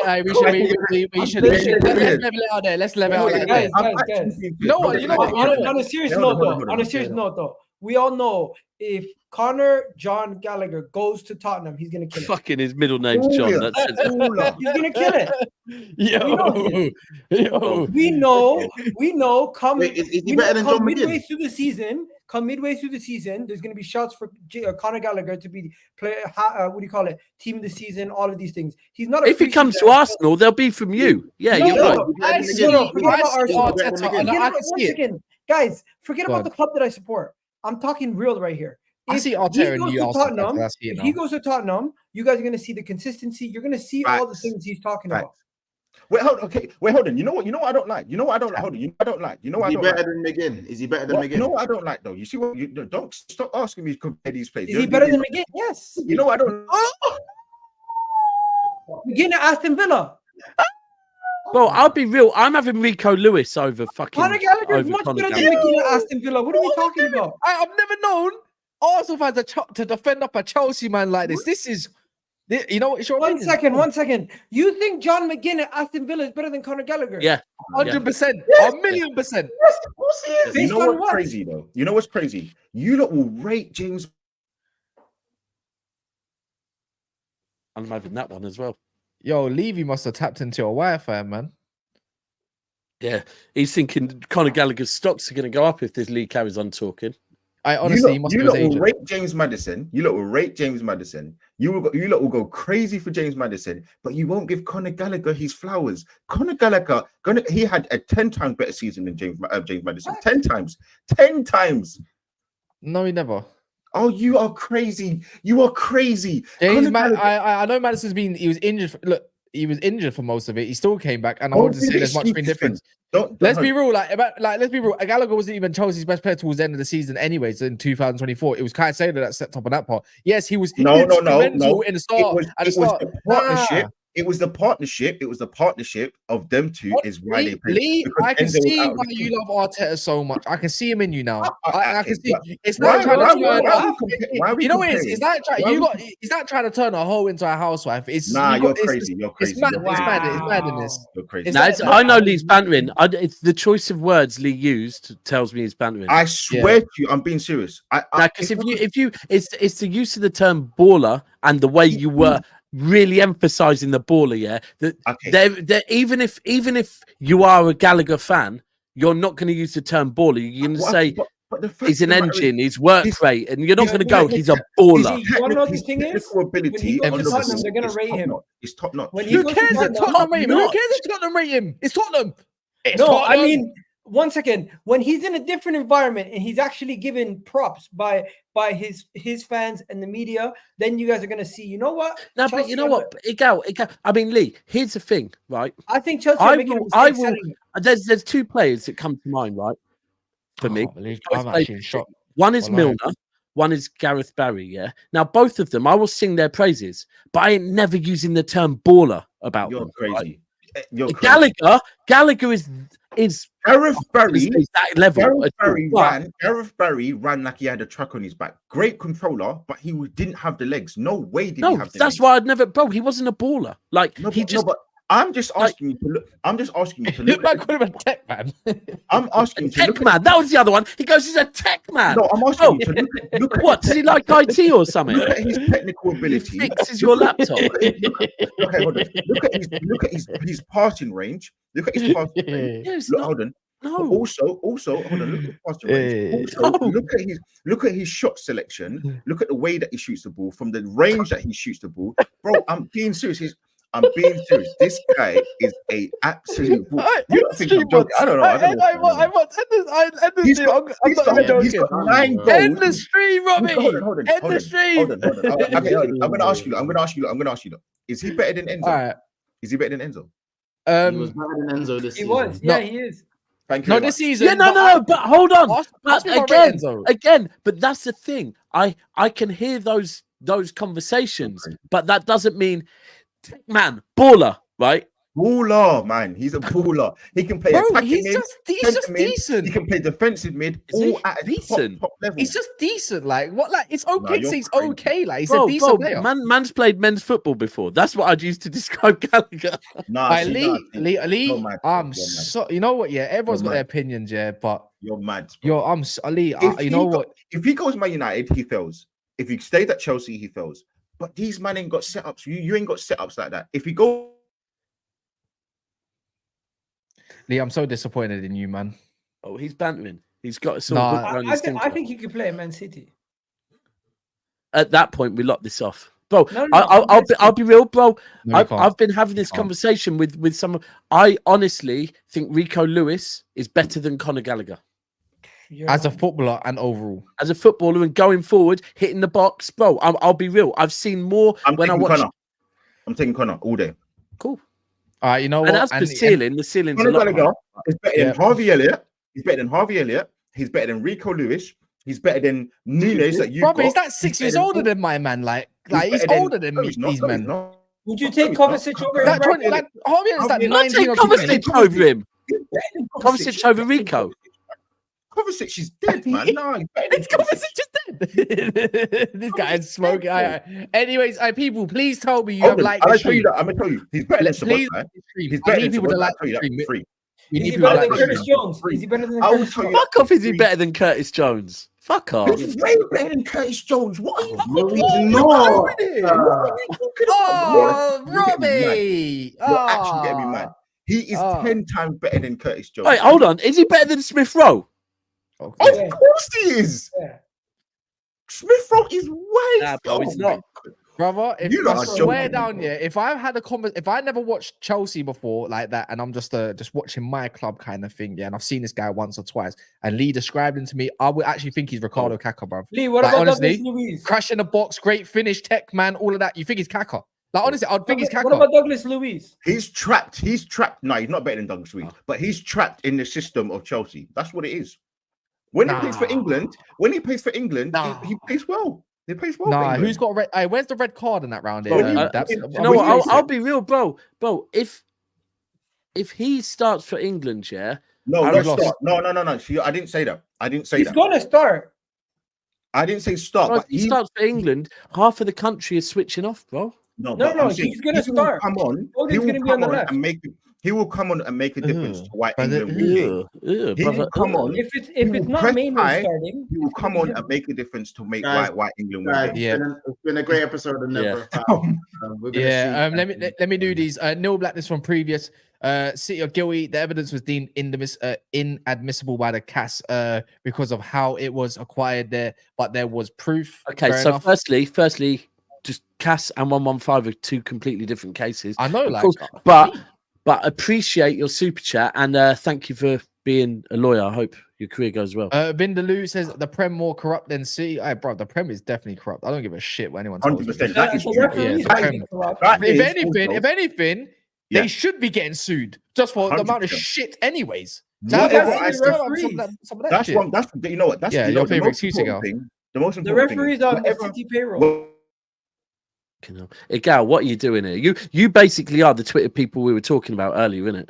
We should let's level it out there. Let's level it out there. Guys. You know what? On a serious note, though, we all know if Conor John Gallagher goes to Tottenham, he's gonna kill it. Fucking his middle name's John. That's it. He's gonna kill it. We know. Come midway through the season, there's gonna be shouts for Conor Gallagher to be team of the season, all of these things. He's not. If he comes to Arsenal, they'll be from you. Yeah, you're right. Guys, forget about the club that I support. I'm talking real right here. I see Arteta and you also. If he goes to Tottenham, you guys are going to see the consistency. You're going to see all the things he's talking about. Wait, hold on. You know what I don't like? Hold on. You know what I don't like? Is he better than McGinn? Is he better than McGinn? You know what I don't like though? You see what? Don't stop asking me to compare these players. Is he better than McGinn? Yes. You know what I don't. McGinn at Aston Villa. Well, I'll be real. I'm having Rico Lewis over fucking. Conor Gallagher is much better than McGinn at Aston Villa. What are we talking about? I've never known Arsenal fans to defend up a Chelsea man like this. This is, you know, it's your one second. You think John McGinn at Aston Villa is better than Conor Gallagher? Yeah, 100%, yes. 1,000,000%. Yes, of course he is. You know what's crazy though? You know what's crazy? You lot will rate James. I'm having that one as well. Yo, Levy must have tapped into a Wi-Fi, man. Yeah, he's thinking Conor Gallagher's stocks are going to go up if this league carries on talking. I honestly, he must be his agent. Rate James Maddison. You lot will rate James Maddison. You lot will go crazy for James Maddison, but you won't give Conor Gallagher his flowers. Conor Gallagher, he had a 10 times better season than James Maddison. 10 times. 10 times. No, he never. Oh, you are crazy. You are crazy. I know Maddison's he was injured. Look, he was injured for most of it. He still came back, and I wanted to say there's much difference. Let's be real. Let's be real. Gallagher wasn't even Chelsea's best player towards the end of the season, anyways. In 2024, it was Caicedo that stepped up on that part. Yes, he was instrumental in the start. It was the partnership. It was the partnership. It was the partnership of them two. Is why they played. Lee, I can see why you love Arteta so much. I can see him in you now. I can see. It's not trying to turn. You know what it is? It's not trying to turn a hoe into a housewife. It's you're crazy. You're crazy. It's madness. You're crazy. I know Lee's bantering. It's the choice of words Lee used tells me he's bantering. I swear to you, I'm being serious. Because if you, it's the use of the term baller and the way you were really emphasizing the baller, that even if you are a Gallagher fan, you're not going to use the term baller. You're going to say he's an engine, he's work rate, and you're not going to go, he's a baller. You want to know the thing is? Ability when he goes to Tottenham, they're going to rate him. It's top notch. Who cares if Tottenham rate him? Who cares if Tottenham rate him? It's Tottenham. I mean, 1 second. When he's in a different environment and he's actually given props by his fans and the media, then you guys are going to see, you know what? No, Chelsea, but you know what? I mean, Lee, here's the thing, right? I think Chelsea there's two players that come to mind, right? For me. I'm actually in shock. One is Milner, one is Gareth Barry, yeah? Now, both of them, I will sing their praises, but I ain't never using the term baller about them. Crazy. Right? You're crazy. Gallagher is Gareth Barry is that level. Gareth Barry ran like he had a truck on his back. Great controller, but he didn't have the legs. No way did he have the legs. That's why I'd never, bro. He wasn't a baller. But I'm just asking you to look. I'm just asking you to look. Like a tech man. I'm asking you to look. Tech man. That was the other one. He goes, he's a tech man. No, I'm asking you to look at what? Does he like IT or something? Look at his technical ability. He fixes your laptop. Okay, hold on. Look at his passing range. Look at his passing range. Hold on. No. Also, hold on. Look at his passing range. Also, look at his shot selection. Look at the way that he shoots the ball, from the range that he shoots the ball. Bro, I'm being serious. I'm being serious. This guy is a absolute. You don't think I'm joking? I don't know. I want He's got 9 goals. End the stream, Robbie. Hold on. End the stream. Hold on. Okay, I'm going to ask you. Is he better than Enzo? All right. Is he better than Enzo? He was better than Enzo this season. He was. Yeah, he is. Thank you. No, this season. Yeah, no. But hold on. But again. But that's the thing. I can hear those conversations, but that doesn't mean. Man, baller, right? Baller, man. He's a baller. He can play attacking mid. He's just decent. He can play defensive mid. All at a top level. He's just decent. Like what? Like it's okay to say he's okay. Like he's a decent player. Man's played men's football before. That's what I'd use to describe Gallagher. Lee. I'm so. You know what? Yeah, everyone's got their opinions. Yeah, but you're mad. Lee. You know what? If he goes Man United, he fails. If he stayed at Chelsea, he fails. But these men ain't got setups. You ain't got setups like that. If you go, Lee, I'm so disappointed in you, man. Oh, he's bantering. He's got some. I think he could play at Man City. At that point, we lock this off, bro. I'll be real, bro. I've been having this conversation with some. I honestly think Rico Lewis is better than Conor Gallagher. As a footballer and overall, as a footballer and going forward, hitting the box, bro. I'll be real. I've seen more when I watch. I'm taking Conor all day. Cool. All right, you know what? And that's the ceiling's Conor Gallagher is better than Harvey Elliott. He's better than Harvey Elliott. He's better than Rico Lewis. He's better than Nunes that you. Brother, he's that 6 years older than my man. Like he's older than me. These men. Would you take Kovacic over him? Harvey Elliott's that 19 or 20. Kovacic over him. Kovacic over Rico. Kovacic is dead, man. No, it's Kovacic is dead. This guy is smoking. Anyways, people, please tell me you have liked the stream. I'm gonna tell you, he's better than Sabota. He's better than people to like the stream. Is he better than Curtis Jones? Is he better than Curtis Jones? Fuck off! Is he better than Curtis Jones? Fuck off! He's way better than Curtis Jones. What are you talking about? Oh, Robbie! You're actually getting me mad. He is 10 times better than Curtis Jones. Wait, hold on. Is he better than Smith Rowe? Okay. Of course he is. Smith Rowe is way. Nah, bro, he's not. Brother, if You I lot are swear joking, down bro. here, if I've had a if I never watched Chelsea before like that, and I'm just watching my club kind of thing, yeah, and I've seen this guy once or twice, and Lee described him to me, I would actually think he's Ricardo Kaka, bro. Lee, what like, about honestly, Douglas Luiz? crash in the box, great finish, tech man, all of that. You think he's Kaka? Like honestly, I'd think he's Kaka. What about Douglas Luiz? He's trapped. He's trapped. No, he's not better than Douglas Luiz, but he's trapped in the system of Chelsea. That's what it is. When he plays for England, he plays well. He plays well. Nah, who's got a red? Hey, where's the red card in that round? Bro, you know what? I'll be real, bro. Bro, if he starts for England, yeah. No. See, I didn't say that. He's gonna start. I didn't say start. Bro, but if he starts for England, half of the country is switching off, bro. No, he's gonna start. Come on. He will come on and make. He will come on and make a difference to why England win. He will come on. If it's not Maynard starting, he will come on and make a difference to make why England win. Yeah, it's been a great episode of Never. Let me do these. Nil blackness from previous. City of Gilly, the evidence was deemed inadmissible by the CAS because of how it was acquired there, but there was proof. Okay, so firstly, just CAS and 115 are two completely different cases. I know, but appreciate your super chat and thank you for being a lawyer. I hope your career goes well. Vindaloo says the Prem more corrupt than City. Hey, bro, the Prem is definitely corrupt. I don't give a shit what anyone tells me. 100%. That is true. If anything, they should be getting sued just for 100%. The amount of shit, anyways. That's you know what? That's your favorite excuse ago. The most important the referees on the City payroll. Gal, what are you doing here? You basically are the Twitter people we were talking about earlier, innit?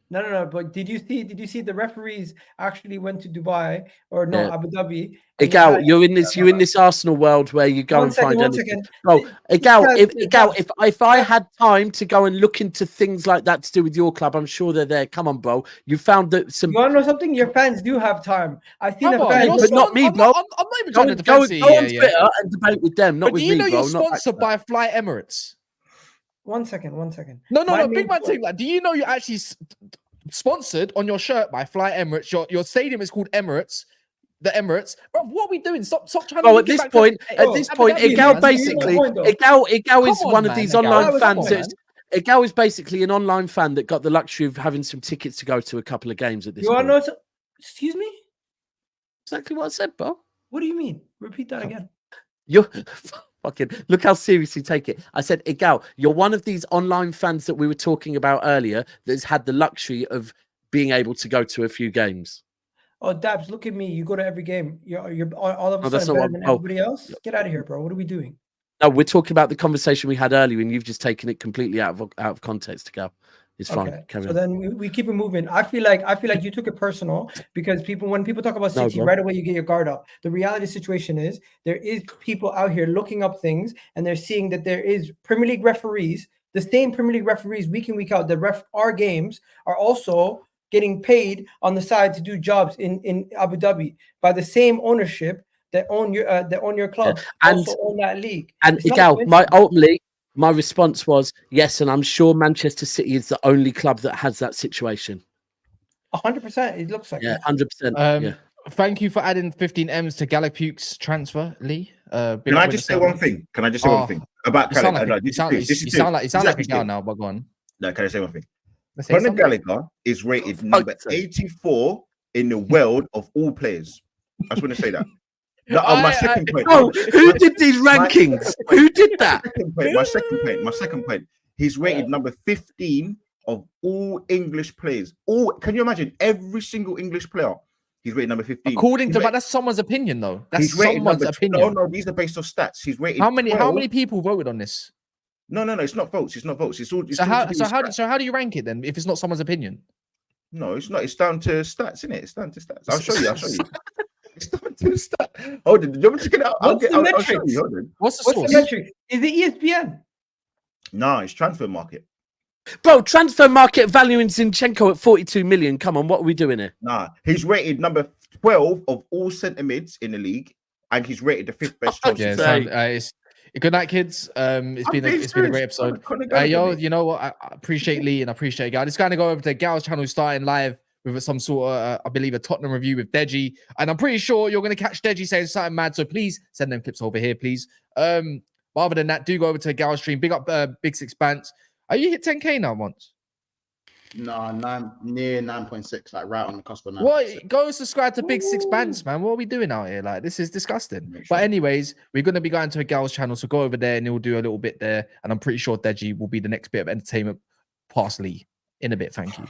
No. But did you see the referees actually went to Dubai or Abu Dhabi? Gal, you're in this Arsenal world where you go and find anything. Bro, Gal, if I had time to go and look into things like that to do with your club, I'm sure they're there. Come on, bro. You found that some. You want to know something? Your fans do have time. I think the fans, but not me, bro. I'm not even trying to defend you. Go on Twitter and debate with them, not with me, bro. You're sponsored by Fly Emirates. One second. No. Big man thing. Like, do you know you're actually sponsored on your shirt by Fly Emirates? Your stadium is called Emirates. The Emirates. Bro, what are we doing? Stop trying to. Oh, at this point, Egal basically, Egal is one of these online fans. Egal is basically an online fan that got the luxury of having some tickets to go to a couple of games at this point. Excuse me? Exactly what I said, bro. What do you mean? Repeat that again. You're fucking look how seriously you take it. I said, Egal, you're one of these online fans that we were talking about earlier that's had the luxury of being able to go to a few games. Oh, Dabs, look at me. You go to every game. You're all of a sudden better than everybody else. Get out of here, bro. What are we doing? No, we're talking about the conversation we had earlier, and you've just taken it completely out of context, Egal. It's fine. So then we keep it moving. I feel like you took it personal because when people talk about City, right away you get your guard up. The reality situation is there is people out here looking up things and they're seeing that there is Premier League referees, the same Premier League referees week in, week out, that ref our games are also getting paid on the side to do jobs in Abu Dhabi by the same ownership that own your club and also own that league. And Egal, my response was yes, and I'm sure Manchester City is the only club that has that situation. 100%. It looks like 100%. Thank you for adding 15 M's to Gallagher's transfer, Lee. Can I just say one thing? About Gallagher? You sound like a gal now, but go on. No, can I say one thing? Conor Gallagher is rated number 84 in the world of all players. I just want to say that. My second point. Oh, who did these rankings? Who did that? My second point. He's rated number 15 of all English players. Can you imagine every single English player? He's rated number 15. But that's someone's opinion, though. That's someone's opinion. No, these are based off stats. He's rated. How many people voted on this? No, it's not votes. It's all. So how do you rank it then? If it's not someone's opinion? No, it's not. It's down to stats, isn't it? It's down to stats. I'll show you. It's down to the stat. Hold on. Do you want me to get it out? I'll show you. Hold on. What's the metric? Is it ESPN? No, it's Transfer Market. Bro, Transfer Market valuing Zinchenko at 42 million. Come on, what are we doing here? Nah, he's rated number 12 of all centre mids in the league, and he's rated the 5th best. Good night, kids. It's been a great episode. You know what? I appreciate Lee and I appreciate Gal. Just kind of go over to Gal's channel starting live with some sort of, I believe, a Tottenham review with Deji. And I'm pretty sure you're going to catch Deji saying something mad. So please send them clips over here, please. But other than that, do go over to Gal stream. Big up Big Six Bants. Are you hit 10K now once? No, near 9.6, like right on the cusp of 9.6. What? Go subscribe to Big Six Bands, man. What are we doing out here? Like, this is disgusting. But anyways, we're going to be going to a Gal's channel, so go over there and he'll do a little bit there. And I'm pretty sure Deji will be the next bit of entertainment past Lee in a bit. Thank you.